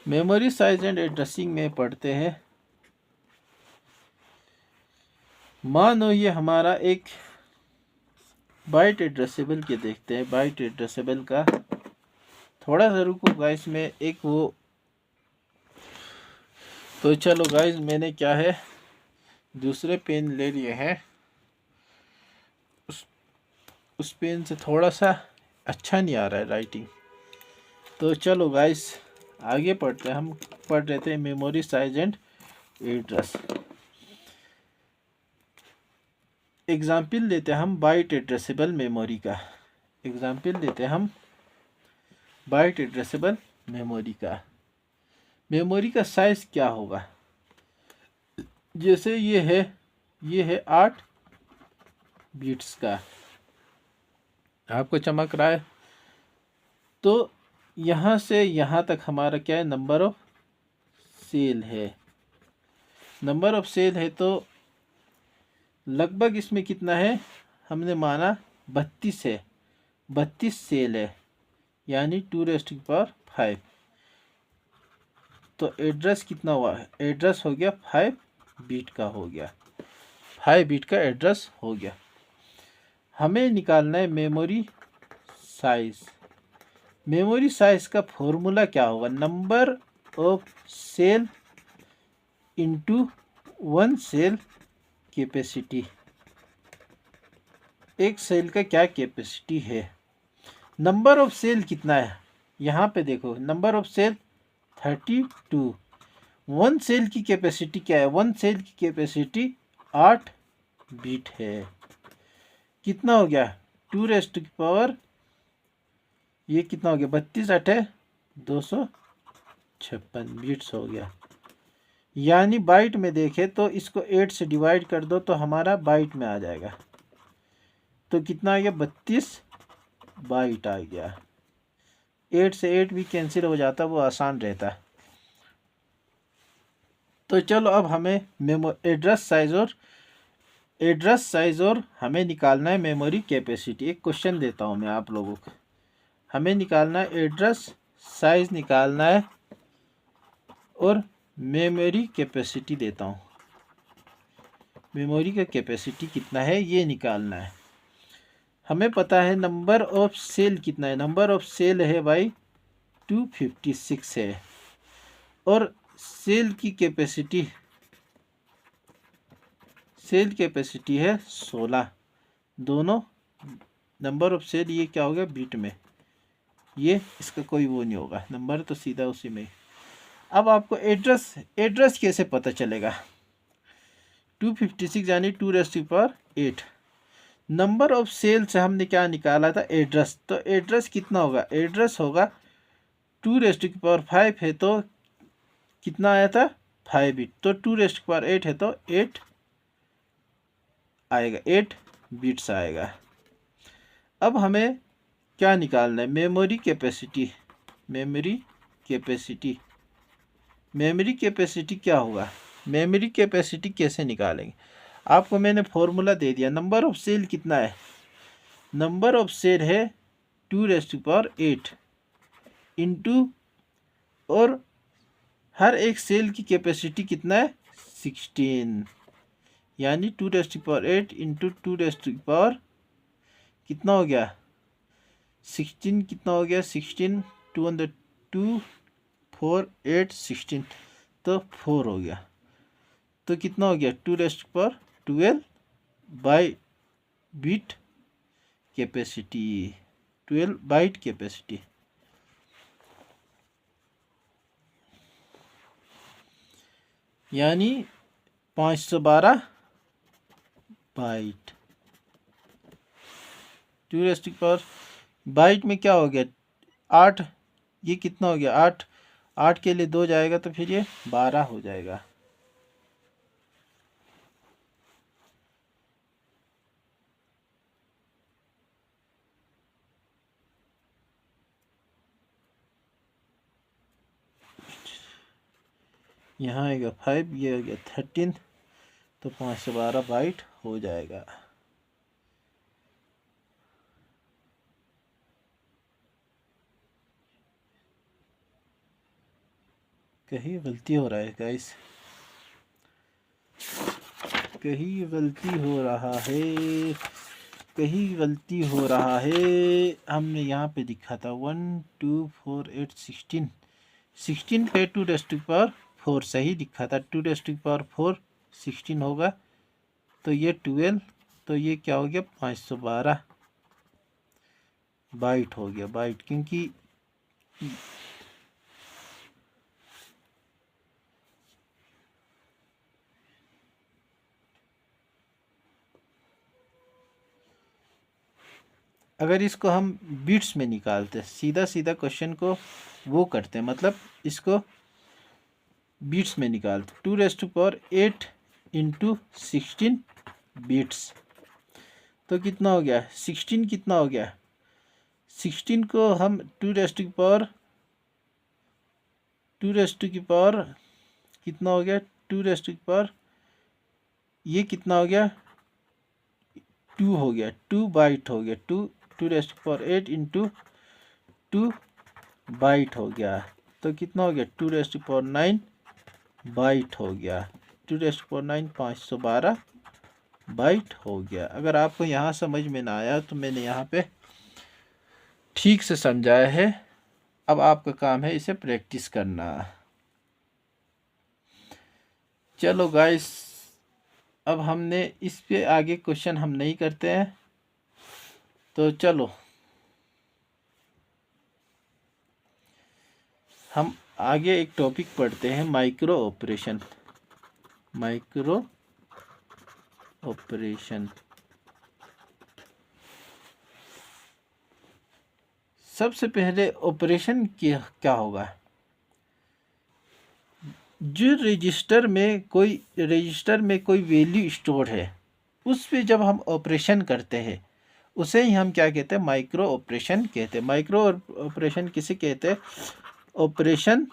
Memory size and addressing में पढ़ते हैं, मानो ये हमारा एक बाइट एड्रेसेबल के देखते हैं, बाइट एड्रेसेबल का थोड़ा सा रुको गाइस में एक वो, तो चलो गाइस मैंने क्या है दूसरे पेन ले लिए हैं, उस पेन से थोड़ा सा अच्छा नहीं आ रहा है राइटिंग। तो चलो गाइस आगे पढ़ते हैं, हम पढ़ रहे थे memory size and address. Example लेते हैं हम बाइट एड्रेसेबल मेमोरी का, एग्जाम्पल लेते हैं हम बाइट एड्रेसेबल मेमोरी का। मेमोरी का साइज क्या होगा, जैसे ये है 8 बिट्स का, आपको चमक रहा है, तो यहाँ से यहाँ तक हमारा क्या है, नंबर ऑफ सेल है, नंबर ऑफ सेल है, तो लगभग इसमें कितना है, हमने माना 32 है, 32 सेल है, यानी 2⁵ तो एड्रेस कितना हुआ, एड्रेस हो गया 5 बिट का हो गया, 5 बिट का एड्रेस हो गया। हमें निकालना है मेमोरी साइज। मेमोरी साइज का फॉर्मूला क्या होगा, number of cell into 1 cell capacity. एक सेल का क्या कैपेसिटी है, नंबर ऑफ सेल कितना है, यहाँ पे देखो नंबर ऑफ सेल 32, 1 सेल की कैपेसिटी क्या है, 1 सेल की कैपेसिटी 8 बिट है, कितना हो गया 2⁻, ये कितना हो गया 32 8 256 बिट्स हो गया। यानी बाइट में देखें तो इसको 8 से डिवाइड कर दो तो हमारा बाइट में आ जाएगा, तो कितना आ गया 32 बाइट आ गया। 8 से 8 भी कैंसिल हो जाता, वो आसान रहता। तो चलो अब हमें एड्रेस साइज और हमें निकालना है मेमोरी कैपेसिटी। एक क्वेश्चन देता हूँ मैं आप लोगों को, हमें निकालना है एड्रेस साइज निकालना है और मेमोरी कैपेसिटी देता हूँ, मेमोरी का कैपेसिटी कितना है ये निकालना है। हमें पता है नंबर ऑफ सेल कितना है, नंबर ऑफ सेल है भाई 256 है, और सेल की कैपेसिटी है 16, दोनों नंबर ऑफ सेल, ये क्या हो गया बिट में, ये इसका कोई वो नहीं होगा, नंबर तो सीधा उसी में। अब आपको एड्रेस कैसे पता चलेगा, 256 यानी 2⁸, नंबर ऑफ सेल से हमने क्या निकाला था एड्रेस, तो एड्रेस कितना होगा, एड्रेस होगा 2⁵ है तो कितना आया था 5 बिट, तो 2⁸ है तो 8 आएगा, 8 बिट्स आएगा। अब हमें क्या निकालना है, मेमोरी कैपेसिटी क्या होगा, मेमोरी कैपेसिटी कैसे निकालेंगे, आपको मैंने फॉर्मूला दे दिया। नंबर ऑफ सेल कितना है, नंबर ऑफ सेल है 2⁸ इंटू, और हर एक सेल की कैपेसिटी कितना है 16, यानी 2⁸ इंटू 2⁸ कितना हो गया 16, कितना हो गया 16, 2 4 8 16, तो 4 हो गया, तो कितना हो गया 2⁻12 by bit capacity, 12 byte capacity. यानी 512 बाइट, 2⁻, बाइट में क्या हो गया 8, ये कितना हो गया 8, 8 के लिए 2 जाएगा तो फिर ये 12 हो जाएगा। यहाँ आएगा 5, ये हो गया 13, तो 512 बाइट हो जाएगा। कहीं गलती हो रहा है गाइस, कहीं गलती हो रहा है, कहीं गलती हो रहा है। हमने यहाँ पे लिखा था 1 2 4 8 16, 16 पे 2⁴ सही लिखा था, 2⁴ 16 होगा, तो ये 12, तो ये क्या हो गया 512 बाइट हो गया, बाइट, क्योंकि अगर इसको हम बिट्स में निकालते, सीधा सीधा क्वेश्चन को वो करते हैं, मतलब इसको बिट्स में निकालते, 2⁸ इंटू 16 बिट्स, तो कितना हो गया 16, कितना हो गया 16 को हम 2⁻, कितना हो गया 2⁻, ये कितना हो गया 2 हो गया, 2 बाइट हो गया, 2⁸ इंटू 2 बाइट हो गया, तो कितना हो गया 2⁹ बाइट हो गया, 2⁹ 512 बाइट हो गया। अगर आपको यहाँ समझ में ना आया तो मैंने यहाँ पे ठीक से समझाया है, अब आपका काम है इसे प्रैक्टिस करना। चलो गाइस, अब हमने इस पे आगे क्वेश्चन हम नहीं करते हैं, तो चलो हम आगे एक टॉपिक पढ़ते हैं, माइक्रो ऑपरेशन। माइक्रो ऑपरेशन, सबसे पहले ऑपरेशन क्या होगा, जो रजिस्टर में कोई वैल्यू स्टोर है, उस पे जब हम ऑपरेशन करते हैं उसे ही हम क्या कहते हैं, माइक्रो ऑपरेशन कहते हैं। माइक्रो ऑपरेशन किसे कहते हैं, ऑपरेशन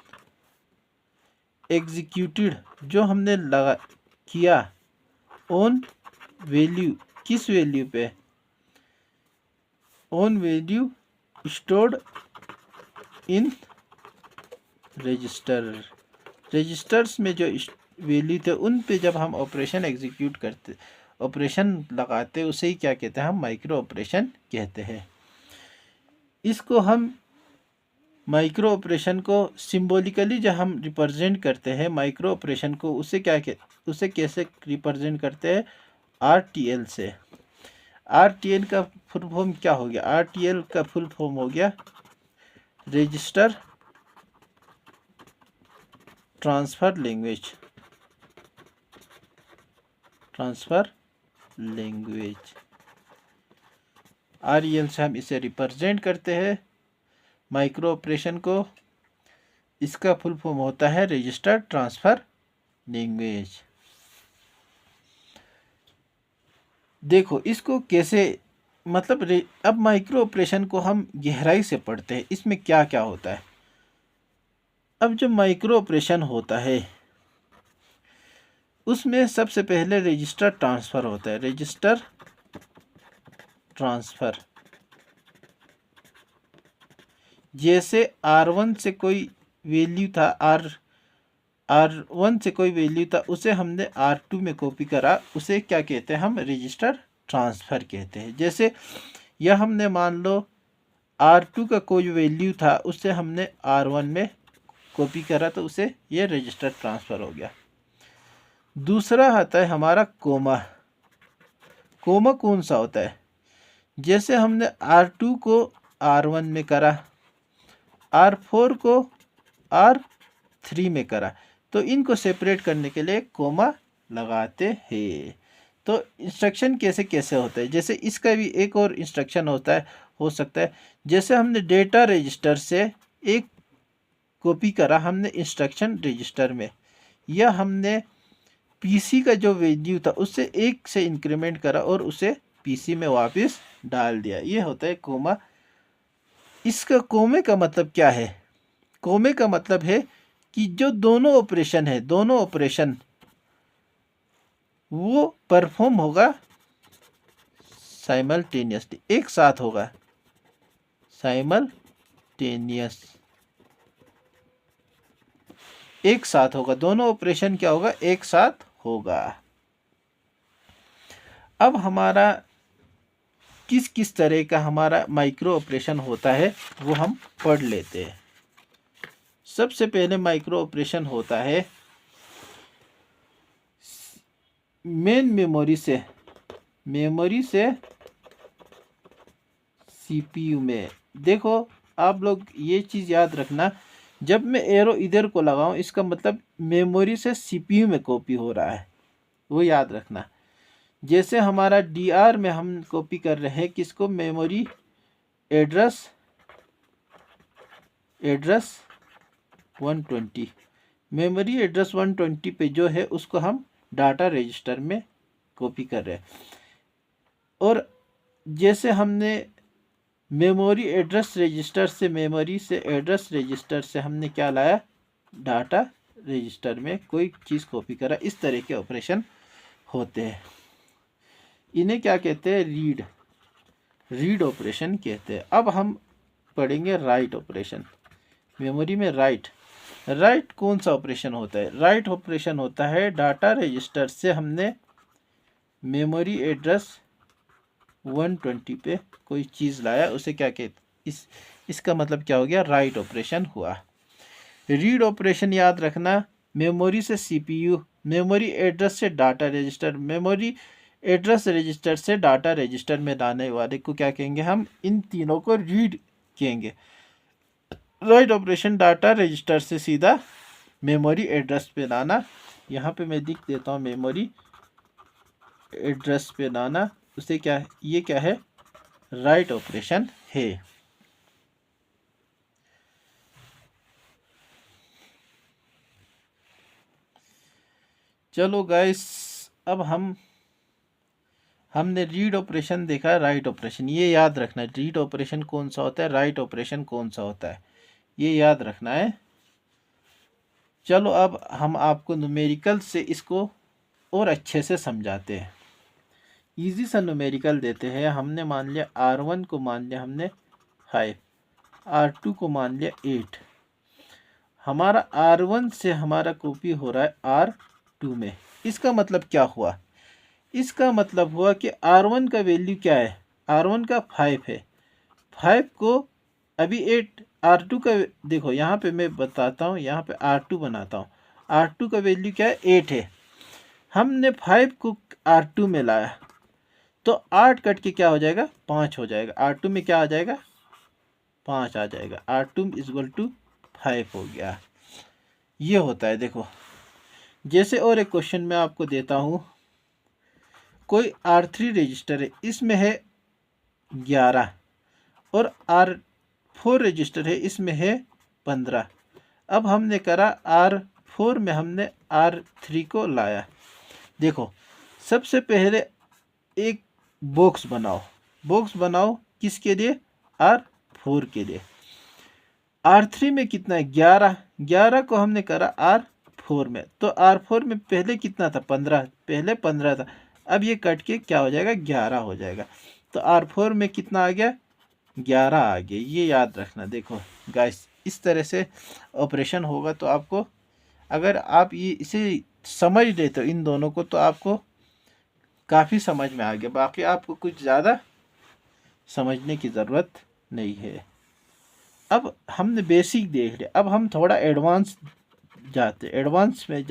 एग्जीक्यूटेड जो हमने किया ऑन वैल्यू, किस वैल्यू पे, on value stored in registers में जो वैल्यू थे उन पे जब हम ऑपरेशन एग्जीक्यूट करते, ऑपरेशन लगाते, उसे ही क्या कहते हैं, हम माइक्रो ऑपरेशन कहते हैं। इसको हम माइक्रो ऑपरेशन को सिंबॉलिकली जब हम रिप्रेजेंट करते हैं माइक्रो ऑपरेशन को, उसे कैसे रिप्रेजेंट करते हैं, RTL से। RTL का फुल फॉर्म क्या हो गया, RTL का फुल फॉर्म हो गया रजिस्टर ट्रांसफर लैंग्वेज, REL से हम इसे रिप्रेजेंट करते हैं माइक्रो ऑपरेशन को। इसका फुल फॉर्म होता है रजिस्टर ट्रांसफर लैंग्वेज। देखो इसको कैसे, मतलब अब माइक्रो ऑपरेशन को हम गहराई से पढ़ते हैं, इसमें क्या क्या होता है। अब जब माइक्रो ऑपरेशन होता है उसमें सबसे पहले रजिस्टर ट्रांसफ़र होता है, रजिस्टर ट्रांसफ़र। जैसे R1 से कोई वैल्यू था, R1 से कोई वैल्यू था, उसे हमने R2 में कॉपी करा, उसे क्या कहते हैं, हम रजिस्टर ट्रांसफ़र कहते हैं। जैसे यह हमने मान लो R2 का कोई वैल्यू था, उससे हमने R1 में कॉपी करा, तो उसे ये रजिस्टर ट्रांसफ़र हो गया। दूसरा आता है हमारा कोमा। कोमा कौन सा होता है, जैसे हमने R2 को R1 में करा, R4 को R3 में करा, तो इनको सेपरेट करने के लिए कोमा लगाते हैं। तो इंस्ट्रक्शन कैसे कैसे होता है, जैसे इसका भी एक और इंस्ट्रक्शन हो सकता है, जैसे हमने डेटा रजिस्टर से एक कॉपी करा हमने इंस्ट्रक्शन रजिस्टर में, या हमने पीसी का जो वैल्यू था उससे 1 से इंक्रीमेंट करा और उसे पीसी में वापस डाल दिया, ये होता है कोमा। इसका कोमे का मतलब क्या है, कोमे का मतलब है कि जो दोनों ऑपरेशन है, दोनों ऑपरेशन वो परफॉर्म होगा साइमल्टेनियसली, एक साथ होगा, साइमल्टेनियस, एक साथ होगा, दोनों ऑपरेशन क्या होगा, एक साथ होगा। अब हमारा किस किस तरह का हमारा माइक्रो ऑपरेशन होता है वो हम पढ़ लेते हैं। सबसे पहले माइक्रो ऑपरेशन होता है मेन मेमोरी से सीपीयू में। देखो आप लोग ये चीज़ याद रखना, जब मैं एरो इधर को लगाऊं इसका मतलब मेमोरी से सीपीयू में कॉपी हो रहा है, वो याद रखना। जैसे हमारा डीआर में हम कॉपी कर रहे हैं किसको, मेमोरी एड्रेस 120, मेमोरी एड्रेस 120 पे जो है उसको हम डाटा रजिस्टर में कॉपी कर रहे हैं। और जैसे हमने मेमोरी एड्रेस रजिस्टर से, मेमोरी से एड्रेस रजिस्टर से हमने क्या लाया, डाटा रजिस्टर में कोई चीज़ कॉपी करा, इस तरह के ऑपरेशन होते हैं। इन्हें क्या कहते हैं, रीड ऑपरेशन कहते हैं। अब हम पढ़ेंगे राइट ऑपरेशन। मेमोरी में राइट कौन सा ऑपरेशन होता है, राइट ऑपरेशन होता है डाटा रजिस्टर से हमने मेमोरी एड्रेस 120 पे कोई चीज़ लाया, उसे क्या कहते, इसका मतलब क्या हो गया, राइट ऑपरेशन हुआ। रीड ऑपरेशन याद रखना, मेमोरी से सीपीयू, मेमोरी एड्रेस से data register, memory address register से डाटा रजिस्टर में लाने वाले को क्या कहेंगे, हम इन तीनों को रीड कहेंगे। राइट ऑपरेशन डाटा रजिस्टर से सीधा मेमोरी एड्रेस पे लाना, यहाँ पे मैं लिख देता हूँ मेमोरी एड्रेस पे लाना, उसे क्या, ये क्या है, राइट ऑपरेशन है। चलो गाइस, अब हमने रीड ऑपरेशन देखा, राइट ऑपरेशन, ये याद रखना है, रीड ऑपरेशन कौन सा होता है, राइट ऑपरेशन कौन सा होता है, ये याद रखना है। चलो अब हम आपको न्यूमेरिकल से इसको और अच्छे से समझाते हैं। इजी सा न्यूमेरिकल देते हैं। हमने मान लिया R1 को मान लिया हमने 5, R2 को मान लिया 8। हमारा R1 से हमारा कॉपी हो रहा है R2 में। इसका मतलब क्या हुआ, इसका मतलब हुआ कि R1 का वैल्यू क्या है, R1 का 5 है, 5 को अभी 8, R2 का देखो यहाँ पे मैं बताता हूँ, यहाँ पे R2 बनाता हूँ, R2 का वैल्यू क्या है, 8 है। हमने 5 को R2 में लाया तो 8 कट के क्या हो जाएगा, 5 हो जाएगा। R2 में क्या आ जाएगा, 5 आ जाएगा। R2 इक्वल टू 5 हो गया। ये होता है। देखो जैसे और एक क्वेश्चन मैं आपको देता हूँ, कोई R3 रजिस्टर है, इसमें है 11 और R4 रजिस्टर है, इसमें है 15। अब हमने करा R4 में हमने R3 को लाया। देखो सबसे पहले एक बॉक्स बनाओ किसके लिए, R4 के लिए। R3 में कितना है, 11 को हमने करा R4 में, तो R4 में पहले कितना था, 15, पहले 15 था। अब ये कट के क्या हो जाएगा, 11 हो जाएगा। तो R4 में कितना आ गया, 11 आ गया। ये याद रखना। देखो गाइस, इस तरह से ऑपरेशन होगा तो आपको, अगर आप ये इसे समझ लेते हो इन दोनों को, तो आपको काफ़ी समझ में आ गया। बाकी आपको कुछ ज़्यादा समझने की ज़रूरत नहीं है। अब हमने बेसिक देख लिया, अब हम थोड़ा एडवांस में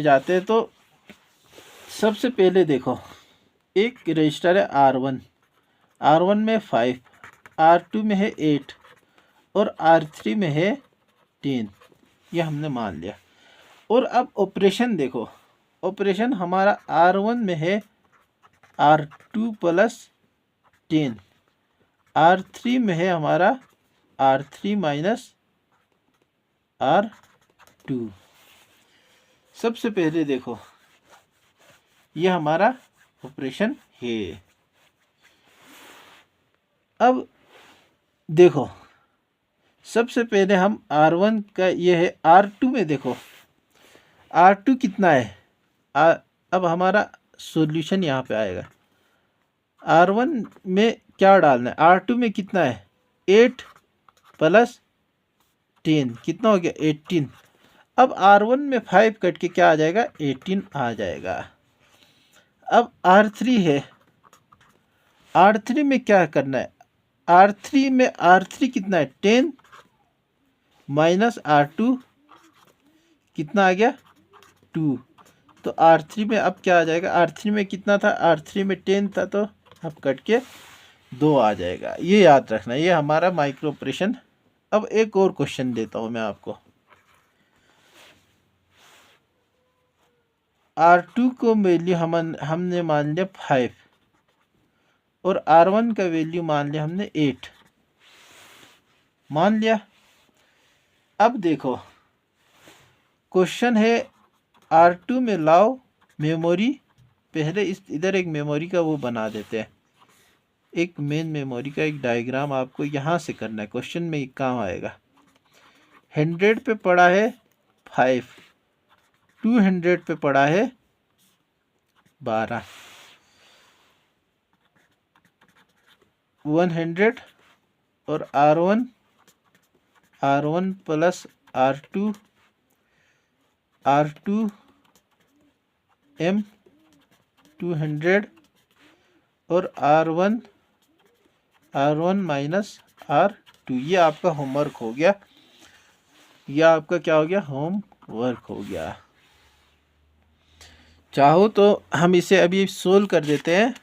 जाते हैं। तो सबसे पहले देखो, एक रजिस्टर है R1 में 5, R2 में है 8 और R3 में है 10। ये हमने मान लिया। और अब ऑपरेशन देखो, ऑपरेशन हमारा R1 में है R2 प्लस 10, R3 में है हमारा R3 माइनस R2। सबसे पहले देखो ये हमारा ऑपरेशन है। अब देखो सबसे पहले हम R1 का ये है, R2 में देखो R2 कितना है। अब हमारा सॉल्यूशन यहाँ पे आएगा। R1 में क्या डालना है, R2 में कितना है 8 प्लस 10 कितना हो गया 18। अब R1 में 5 कट के क्या आ जाएगा 18 आ जाएगा। अब R3 है, R3 में क्या करना है, R3 कितना है 10 माइनस R2 कितना आ गया 2। तो R3 में अब क्या आ जाएगा, R3 में कितना था, R3 में 10 था, तो अब कट के 2 आ जाएगा। ये याद रखना, ये हमारा माइक्रो ऑपरेशन। अब एक और क्वेश्चन देता हूँ मैं आपको। R2 को वैल्यू हमने मान लिया 5 और R1 का वैल्यू मान लिया हमने 8 मान लिया। अब देखो क्वेश्चन है R2 में लाओ मेमोरी, पहले इस इधर एक मेमोरी का वो बना देते हैं, एक मेन मेमोरी का एक डायग्राम आपको यहाँ से करना है, क्वेश्चन में एक काम आएगा। 100 पे पड़ा है 5, 200 पे पड़ा है 12, 100 और R1 प्लस R2 M 200 और R1 माइनस R2। ये आपका होमवर्क हो गया, यह आपका क्या हो गया होमवर्क हो गया। चाहो तो हम इसे अभी सोल्व कर देते हैं।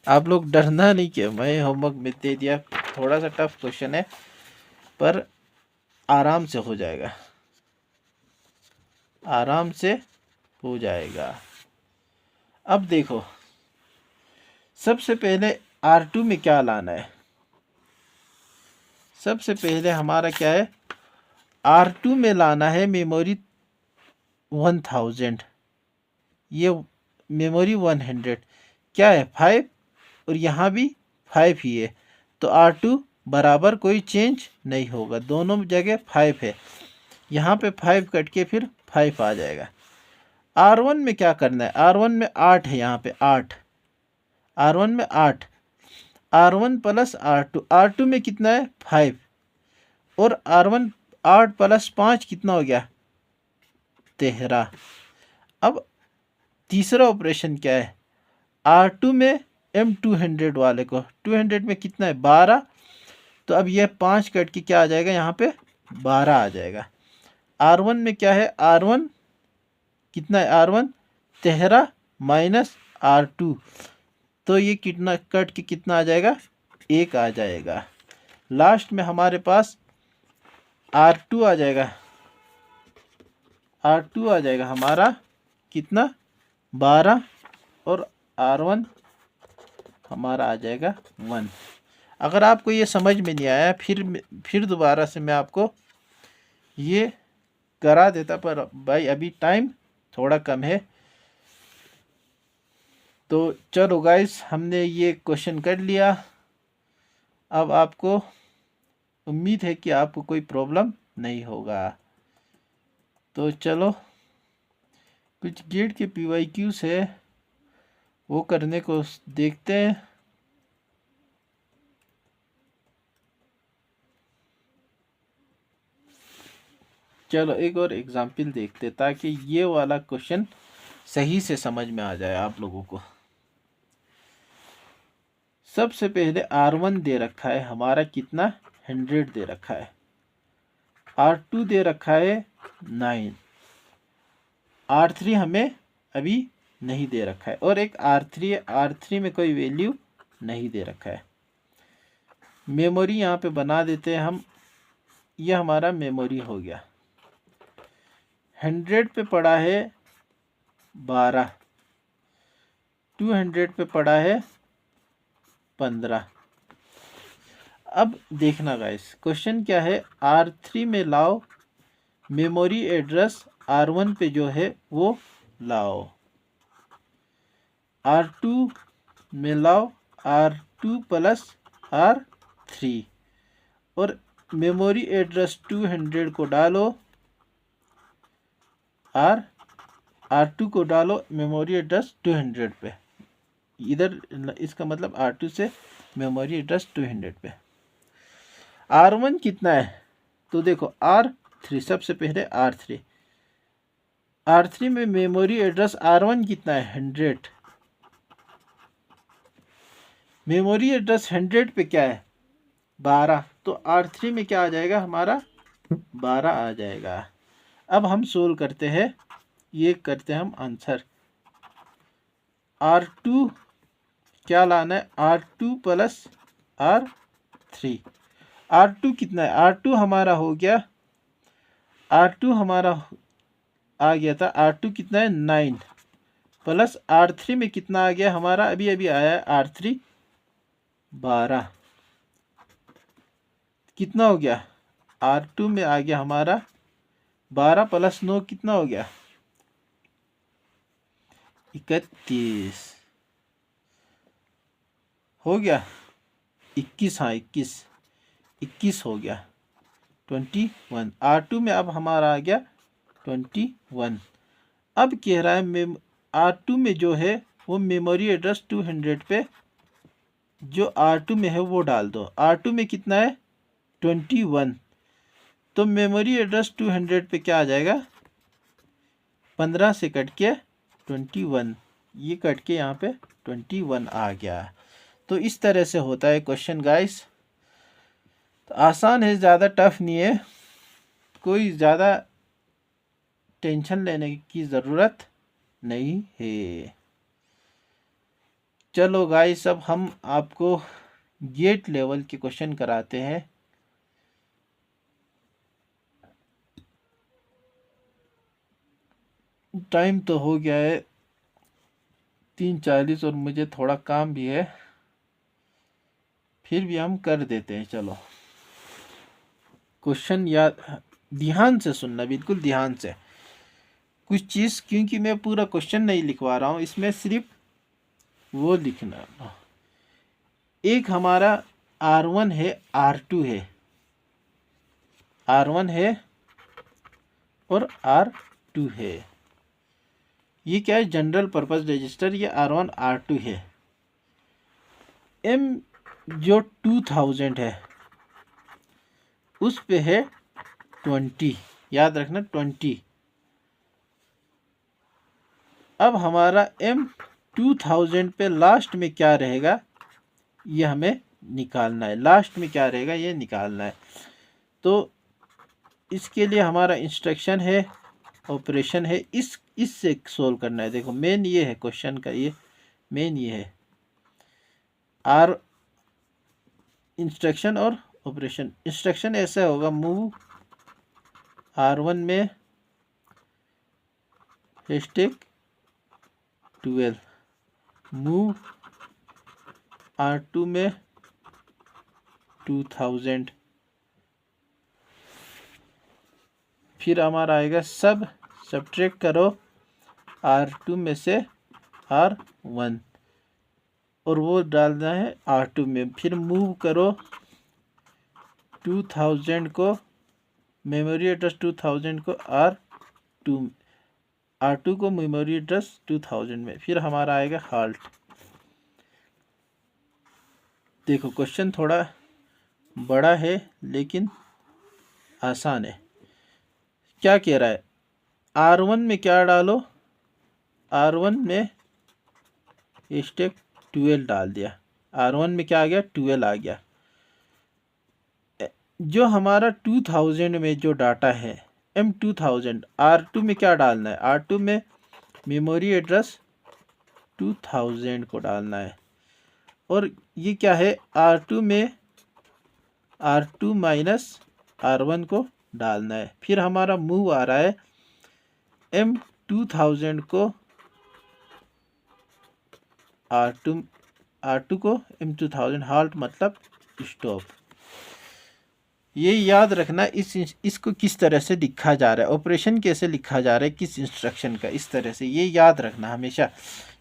आप लोग डरना नहीं कि मैं होमवर्क में दे दिया, थोड़ा सा टफ क्वेश्चन है पर आराम से हो जाएगा, आराम से हो जाएगा। अब देखो सबसे पहले R2 में क्या लाना है, सबसे पहले हमारा क्या है R2 में लाना है मेमोरी 1000, ये मेमोरी 100 क्या है 5 और यहाँ भी 5 ही है, तो R2 बराबर कोई चेंज नहीं होगा, दोनों जगह 5 है, यहाँ पे 5 कट के फिर 5 आ जाएगा। R1 में क्या करना है, R1 में 8 है, यहाँ पे 8, R1 में 8, R1 प्लस R2 में कितना है 5 और R1 8 प्लस 5 कितना हो गया 13। अब तीसरा ऑपरेशन क्या है, R2 में M200 वाले को 200 में कितना है 12, तो अब यह 5 कट के क्या आ जाएगा यहाँ पे 12 आ जाएगा। R1 में क्या है, R1 कितना है R1 13 माइनस R2, तो ये कितना कट के कितना आ जाएगा 1 आ जाएगा। लास्ट में हमारे पास R2 आ जाएगा, R2 आ जाएगा हमारा कितना 12 और R1 हमारा आ जाएगा 1। अगर आपको ये समझ में नहीं आया फिर दोबारा से मैं आपको ये करा देता, पर भाई अभी टाइम थोड़ा कम है। तो चलो गाइस हमने ये क्वेश्चन कर लिया, अब आपको उम्मीद है कि आपको कोई प्रॉब्लम नहीं होगा। तो चलो कुछ गेट के PYQs है वो करने को देखते हैं। चलो एक और एग्जाम्पल देखते हैं ताकि ये वाला क्वेश्चन सही से समझ में आ जाए आप लोगों को। सबसे पहले R1 दे रखा है हमारा कितना 100 दे रखा है, R2 दे रखा है 9, R3 हमें अभी नहीं दे रखा है और एक R3 है, R3 में कोई वैल्यू नहीं दे रखा है। मेमोरी यहाँ पे बना देते हैं हम, यह हमारा मेमोरी हो गया। 100 पे पड़ा है 12, 200 पे पड़ा है 15। अब देखना गाइस क्वेश्चन क्या है, R3 में लाओ मेमोरी एड्रेस R1 पे जो है वो लाओ, R2 में लाओ R2 प्लस R3 और मेमोरी एड्रेस 200 को डालो, R2 को डालो मेमोरी एड्रेस 200 पे, इधर इसका मतलब R2 से मेमोरी एड्रेस 200 पे। R1 कितना है तो देखो R3, सबसे पहले R3 में मेमोरी एड्रेस R1 कितना है 100, मेमोरी एड्रेस 100 पे क्या है 12, तो R3 में क्या आ जाएगा हमारा 12 आ जाएगा। अब हम सोल्व करते हैं, ये करते हैं हम आंसर। R2 क्या लाना है, R2 प्लस R3, R2 कितना है, R2 हमारा हो गया, R2 हमारा आ गया था, R2 कितना है 9 प्लस R3 में कितना आ गया हमारा, अभी अभी आया है R3 12, कितना हो गया R2 में आ गया हमारा 12 प्लस 9 कितना हो गया 31 हो गया 21, हाँ 21 हो गया 21। R2 में अब हमारा आ गया 21। अब कह रहा है R2 में जो है वो मेमोरी एड्रेस 200 पे जो R2 में है वो डाल दो। R2 में कितना है 21, तो मेमोरी एड्रेस 200 पे क्या आ जाएगा 15 से कट के 21, ये कट के यहाँ पे 21 आ गया। तो इस तरह से होता है क्वेश्चन गाइस, तो आसान है, ज़्यादा टफ नहीं है, कोई ज़्यादा टेंशन लेने की ज़रूरत नहीं है। चलो गाइस अब हम आपको गेट लेवल के क्वेश्चन कराते हैं। टाइम तो हो गया है 3:40 और मुझे थोड़ा काम भी है, फिर भी हम कर देते हैं। चलो क्वेश्चन याद ध्यान से सुनना, बिल्कुल ध्यान से कुछ चीज़, क्योंकि मैं पूरा क्वेश्चन नहीं लिखवा रहा हूँ, इसमें सिर्फ वो लिखना। एक हमारा R1 है, R2 है, R1 है और R2 है, ये क्या है जनरल पर्पस रजिस्टर, ये R1 R2 है। M जो 2000 है उस पे है 20, याद रखना 20। अब हमारा M 2000 पे लास्ट में क्या रहेगा ये हमें निकालना है, लास्ट में क्या रहेगा ये निकालना है। तो इसके लिए हमारा इंस्ट्रक्शन है, ऑपरेशन है, इससे सोल्व करना है। देखो मेन ये है क्वेश्चन का, ये मेन ये है आर इंस्ट्रक्शन और ऑपरेशन। इंस्ट्रक्शन ऐसा होगा मूव R1 में #12, मूव R2 में 2000, फिर हमारा आएगा सब्ट्रैक्ट करो R2 में से R1 और वो डालना है R2 में, फिर मूव करो 2000 को, मेमोरी एड्रेस 2000 को R2 को मेमोरी एड्रेस 2000 में, फिर हमारा आएगा हाल्ट। देखो क्वेश्चन थोड़ा बड़ा है लेकिन आसान है। क्या कह रहा है R1 में क्या डालो, R1 में #12 डाल दिया, R1 में क्या आ गया 12 आ गया। जो हमारा 2000 में जो डाटा है M2000, R2 में क्या डालना है, R2 में मेमोरी एड्रेस 2000 को डालना है, और ये क्या है R2 में R2 माइनस R1 को डालना है। फिर हमारा मूव आ रहा है M2000 को R2 को M2000, हाल्ट मतलब स्टॉप। ये याद रखना इसको किस तरह से लिखा जा रहा है, ऑपरेशन कैसे लिखा जा रहा है, किस इंस्ट्रक्शन का, इस तरह से ये याद रखना हमेशा,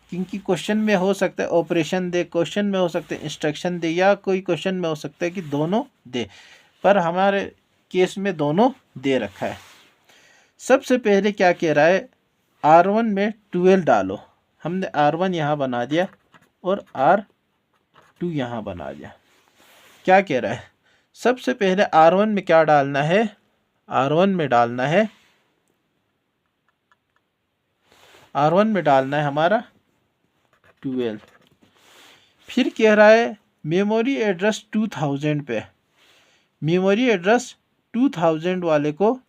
क्योंकि क्वेश्चन में हो सकता है ऑपरेशन दे, क्वेश्चन में हो सकता है इंस्ट्रक्शन दे, या कोई क्वेश्चन में हो सकता है कि दोनों दे। पर हमारे केस में दोनों दे रखा है। सबसे पहले क्या कह रहा है, R1 में 12 डालो। हमने R1 यहाँ बना दिया और R2 यहाँ बना दिया। क्या कह रहा है, सबसे पहले R1 में क्या डालना है, R1 में डालना है हमारा 12। फिर कह रहा है मेमोरी एड्रेस 2000 पे, मेमोरी एड्रेस 2000 वाले को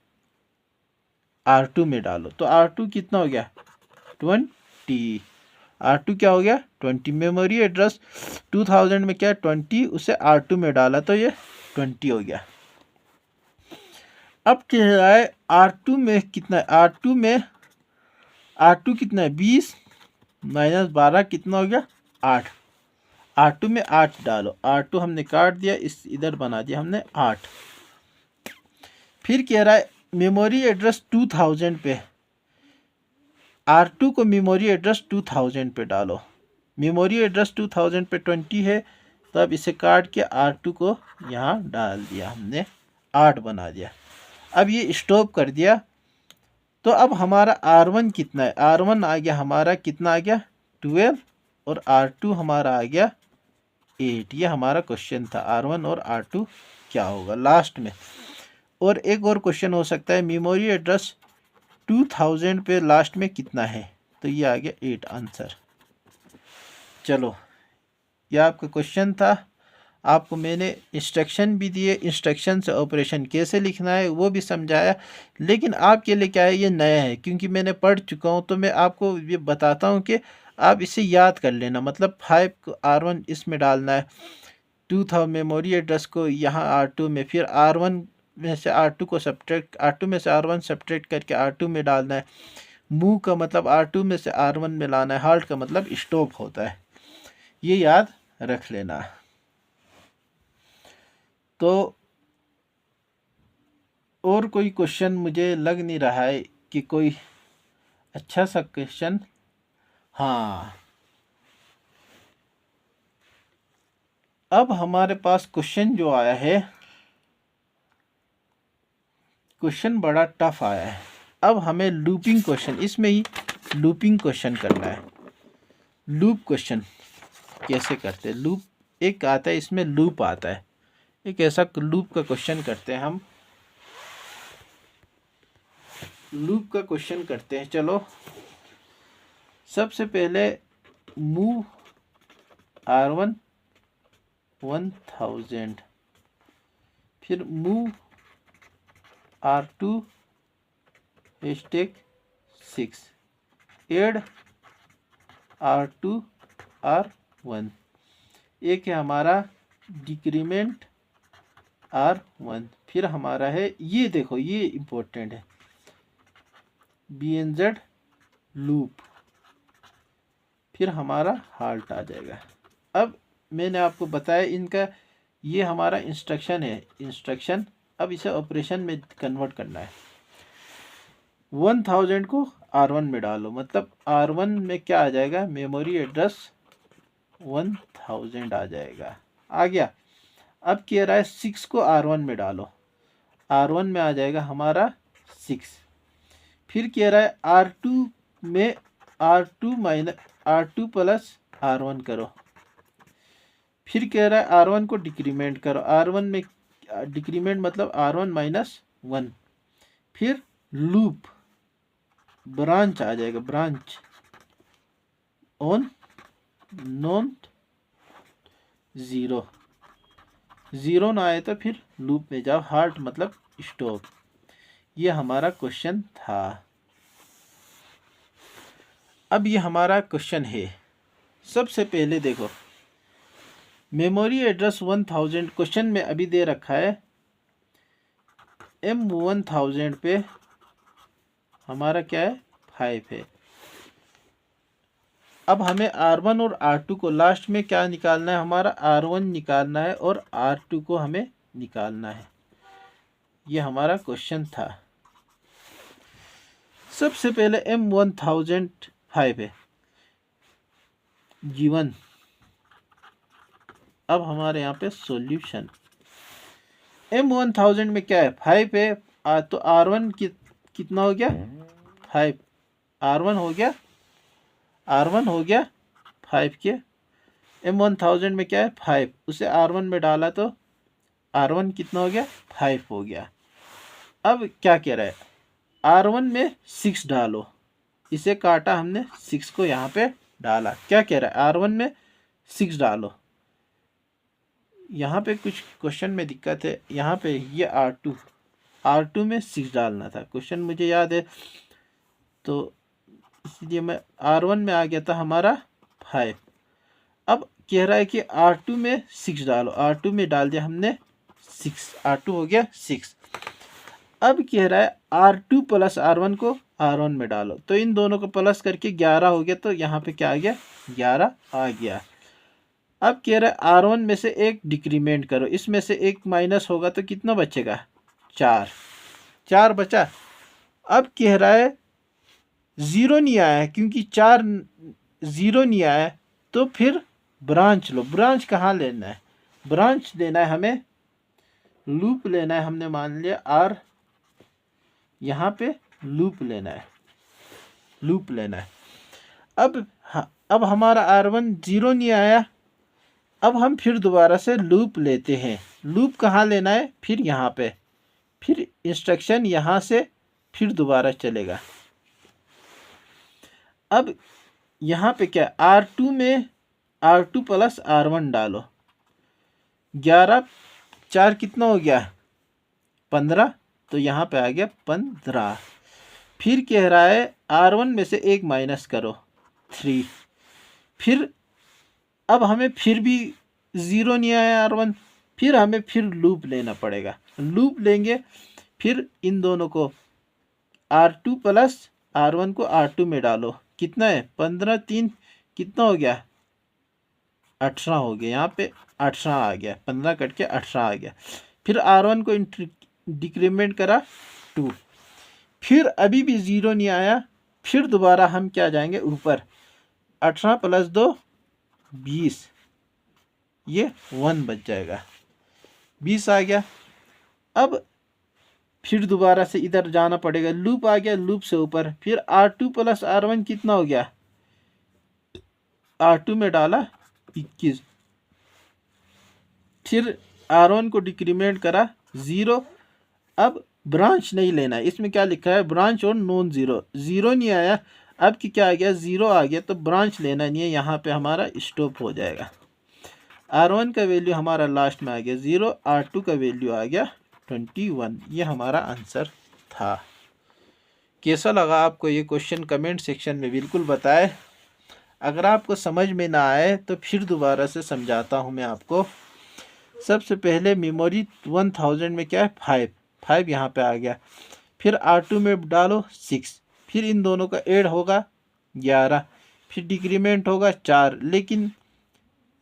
R2 में डालो। तो R2 कितना हो गया 20, R2 क्या हो गया 20। मेमोरी एड्रेस 2000 में क्या 20, उसे R2 में डाला तो ये 20 हो गया। अब कह रहा है R2 में कितना है, R2 कितना है 20 - 12 कितना हो गया 8। R2 में 8 डालो, R2 हमने काट दिया, इस इधर बना दिया हमने 8। फिर कह रहा है मेमोरी एड्रेस 2000 पे, R2 को मेमोरी एड्रेस 2000 पे डालो। मेमोरी एड्रेस 2000 पे 20 है, तो अब इसे काट के R2 को यहाँ डाल दिया हमने, 8 बना दिया। अब ये स्टॉप कर दिया। तो अब हमारा R1 कितना है, R1 आ गया हमारा कितना आ गया 12 और R2 हमारा आ गया 8। ये हमारा क्वेश्चन था, R1 और R2 क्या होगा लास्ट में। और एक और क्वेश्चन हो सकता है मेमोरी एड्रेस 2000 पे लास्ट में कितना है, तो ये आ गया 8 आंसर। चलो, यह आपका क्वेश्चन था। आपको मैंने इंस्ट्रक्शन भी दिए, इंस्ट्रक्शन से ऑपरेशन कैसे लिखना है वो भी समझाया। लेकिन आपके लिए क्या है, ये नया है क्योंकि मैंने पढ़ चुका हूँ, तो मैं आपको ये बताता हूँ कि आप इसे याद कर लेना। मतलब 5 को R1 इसमें डालना है, 2000 मेमोरी एड्रेस को यहाँ R2 में, फिर R1 में से R2 को सब्ट्रैक्ट, R2 में से R1 सब्ट्रैक्ट करके R2 में डालना है। मूव का मतलब R2 में से R1 में लाना है। हाल्ट का मतलब स्टॉप होता है। ये याद रख लेना। तो और कोई क्वेश्चन मुझे लग नहीं रहा है कि कोई अच्छा सा क्वेश्चन। हाँ, अब हमारे पास क्वेश्चन जो आया है, क्वेश्चन बड़ा टफ आया है। अब हमें लूपिंग क्वेश्चन, इसमें ही लूपिंग क्वेश्चन करना है। लूप क्वेश्चन कैसे करते हैं, लूप एक आता है, इसमें लूप आता है, एक ऐसा लूप का क्वेश्चन करते हैं हम। लूप का क्वेश्चन करते हैं। चलो, सबसे पहले मूव R1 1000, फिर move R2 #6, add R2 R1। एक है हमारा डिक्रीमेंट R1। फिर हमारा है, ये देखो ये इम्पोर्टेंट है, BNZ लूप। फिर हमारा हाल्ट आ जाएगा। अब मैंने आपको बताया इनका, ये हमारा इंस्ट्रक्शन है, इंस्ट्रक्शन। अब इसे ऑपरेशन में कन्वर्ट करना है। 1000 को R1 में डालो, मतलब R1 में क्या आ जाएगा, मेमोरी एड्रेस 1000 आ जाएगा। आ गया। अब कह रहा है 6 को R1 में डालो, R1 में आ जाएगा हमारा 6। फिर कह रहा है R2 में R2 प्लस R1 करो। फिर कह रहा है R1 को डिक्रीमेंट करो, R1 में डिक्रीमेंट मतलब R1 - 1। फिर लूप ब्रांच आ जाएगा, ब्रांच ऑन नॉन 0, 0 ना आए तो फिर लूप में जाओ, हाल्ट मतलब स्टॉप। ये हमारा क्वेश्चन था। अब ये हमारा क्वेश्चन है। सबसे पहले देखो, मेमोरी एड्रेस 1000 क्वेश्चन में अभी दे रखा है, M1000 पे हमारा क्या है 5 है। अब हमें R1 और R2 को लास्ट में क्या निकालना है, हमारा R1 निकालना है और R2 को हमें निकालना है। ये हमारा क्वेश्चन था। सबसे पहले M1000 5 है, G1। अब हमारे यहाँ पे सॉल्यूशन, M1000 में क्या है 5 है, तो R1 कितना हो गया 5, R1 हो गया 5 के, M1000 में क्या है 5, उसे R1 में डाला तो R1 कितना हो गया 5 हो गया। अब क्या कह रहा है R1 में 6 डालो, इसे काटा हमने 6 को यहाँ पे डाला। क्या कह रहा है R1 में 6 डालो। यहाँ पे कुछ क्वेश्चन में दिक्कत है, यहाँ पे ये R2 में 6 डालना था, क्वेश्चन मुझे याद है, तो इसलिए मैं R1 में आ गया था हमारा 5। अब कह रहा है कि R2 में 6 डालो, R2 में डाल दिया हमने 6, R2 हो गया 6। अब कह रहा है R2 प्लस R1 को R1 में डालो, तो इन दोनों को प्लस करके 11 हो गया, तो यहाँ पे क्या आ गया 11 आ गया। अब कह रहा है R1 में से एक डिक्रीमेंट करो, इसमें से एक माइनस होगा तो कितना बचेगा 4 बचा। अब कह रहा है 0 नहीं आया है, क्योंकि 4 0 नहीं आया है, तो फिर ब्रांच लो। ब्रांच कहाँ लेना है, ब्रांच लेना है हमें, लूप लेना है, हमने मान लिया R, यहाँ पे लूप लेना है। अब हमारा R1 0 नहीं आया, अब हम फिर दोबारा से लूप लेते हैं। लूप कहाँ लेना है, फिर यहाँ पे, फिर इंस्ट्रक्शन यहाँ से फिर दोबारा चलेगा। अब यहाँ पे क्या R2 में R2 प्लस R1 डालो, 11 4 कितना हो गया 15, तो यहाँ पे आ गया 15। फिर कह रहा है R1 में से एक माइनस करो 3, फिर अब हमें फिर भी 0 नहीं आया R1, फिर हमें फिर लूप लेना पड़ेगा। लूप लेंगे, फिर इन दोनों को R2 प्लस R1 को R2 में डालो, कितना है 15 3 कितना हो गया 18 हो गया, यहाँ पे 18 आ गया, 15 कट के 18 आ गया। फिर R1 को डिक्रीमेंट करा 2, फिर अभी भी 0 नहीं आया, फिर दोबारा हम क्या जाएंगे ऊपर, 18 प्लस 2 20, ये 1 बच जाएगा, 20 आ गया। अब फिर दोबारा से इधर जाना पड़ेगा, लूप आ गया, लूप से ऊपर, फिर R2 प्लस R1 कितना हो गया, R2 में डाला 21, फिर R1 को डिक्रीमेंट करा 0। अब ब्रांच नहीं लेना है, इसमें क्या लिखा है ब्रांच और नॉन जीरो, 0 नहीं आया, अब कि क्या आ गया 0 आ गया, तो ब्रांच लेना नहीं है, यहाँ पे हमारा स्टॉप हो जाएगा। R1 का वैल्यू हमारा लास्ट में आ गया 0, R2 का वैल्यू आ गया 21, ये हमारा आंसर था। कैसा लगा आपको ये क्वेश्चन कमेंट सेक्शन में बिल्कुल बताएं। अगर आपको समझ में ना आए तो फिर दोबारा से समझाता हूँ मैं आपको। सबसे पहले मेमोरी 1000 में क्या है 5 यहाँ पे आ गया, फिर R2 में डालो 6, फिर इन दोनों का ऐड होगा 11, फिर डिक्रीमेंट होगा 4, लेकिन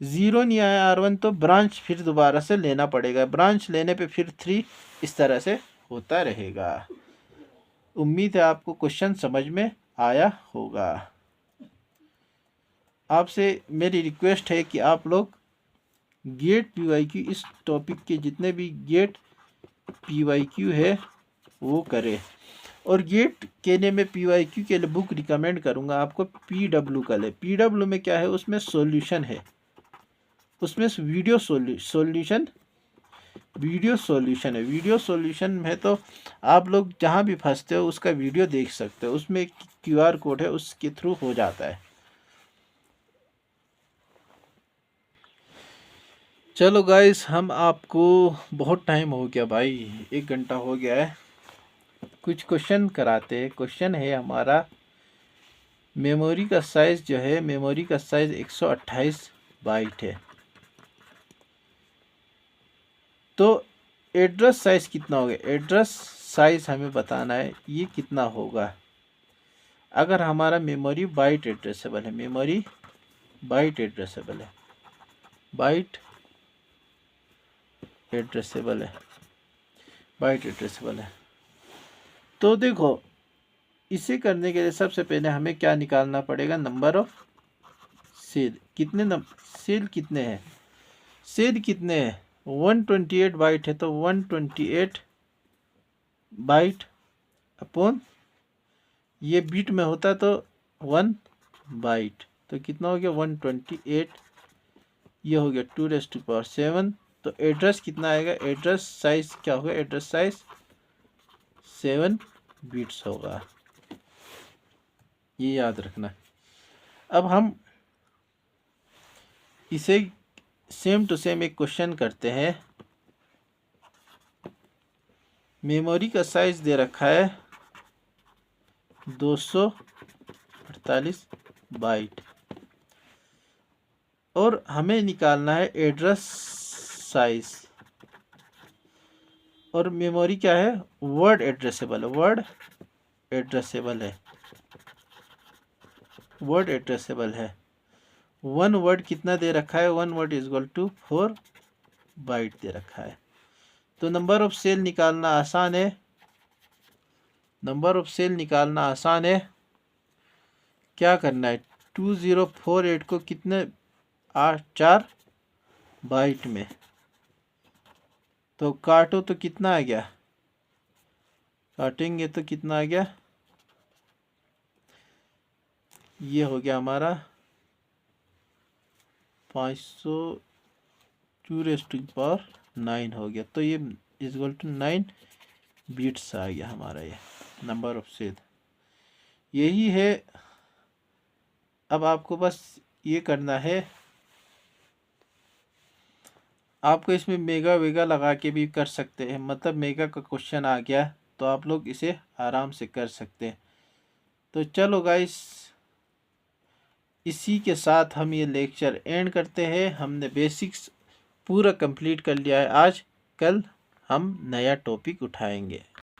0 नहीं आया R1, तो ब्रांच फिर दोबारा से लेना पड़ेगा, ब्रांच लेने पे फिर 3, इस तरह से होता रहेगा। उम्मीद है आपको क्वेश्चन समझ में आया होगा। आपसे मेरी रिक्वेस्ट है कि आप लोग गेट PYQ, इस टॉपिक के जितने भी गेट PYQ है वो करें, और गेट कहने में PYQ के लिए बुक रिकमेंड करूँगा आपको, PW का ले। PW में क्या है, उसमें सॉल्यूशन है, उसमें वीडियो सॉल्यूशन है। वीडियो सॉल्यूशन में तो आप लोग जहाँ भी फंसते हो उसका वीडियो देख सकते हो, उसमें QR कोड है, उसके थ्रू हो जाता है। चलो गाइस, हम आपको बहुत टाइम हो गया भाई, 1 घंटा हो गया है, कुछ क्वेश्चन कराते हैं। क्वेश्चन है हमारा, मेमोरी का साइज़ जो है, मेमोरी का साइज़ 128 बाइट है, तो एड्रेस साइज़ कितना होगा, एड्रेस साइज़ हमें बताना है, ये कितना होगा। अगर हमारा मेमोरी बाइट एड्रेसेबल है, मेमोरी बाइट एड्रेसेबल है, बाइट एड्रेसेबल है, तो देखो इसे करने के लिए सबसे पहले हमें क्या निकालना पड़ेगा, नंबर ऑफ सेल। कितने सेल कितने हैं, सेल कितने हैं 128 बाइट है तो 128 बाइट अपॉन, ये बीट में होता तो 1 बाइट, तो कितना हो गया 128, ये हो गया 2⁻7। तो एड्रेस कितना आएगा, एड्रेस साइज क्या होगा, एड्रेस साइज 7 बिट्स होगा, ये याद रखना। अब हम इसे सेम टू सेम एक क्वेश्चन करते हैं। मेमोरी का साइज दे रखा है 248 बाइट और हमें निकालना है एड्रेस साइज, और मेमोरी क्या है, वर्ड एड्रेसेबल है, वर्ड एड्रेसेबल है, वर्ड एड्रेसेबल है। 1 वर्ड कितना दे रखा है, 1 word is equal to 4 byte दे रखा है। तो नंबर ऑफ सेल निकालना आसान है, नंबर ऑफ सेल निकालना आसान है। क्या करना है, 2048 को कितने 4 बाइट में, तो काटो तो कितना आ गया, काटेंगे तो कितना आ गया, ये हो गया हमारा 500 2⁻9 हो गया। तो ये इज इक्वल टू 9 बीट्स आ गया हमारा ये नंबर ऑफ सेल, यही है। अब आपको बस ये करना है, आपको इसमें मेगा वेगा लगा के भी कर सकते हैं, मतलब मेगा का क्वेश्चन आ गया तो आप लोग इसे आराम से कर सकते हैं। तो चलो गाइस, इसी के साथ हम ये लेक्चर एंड करते हैं। हमने बेसिक्स पूरा कंप्लीट कर लिया है आज, कल हम नया टॉपिक उठाएंगे।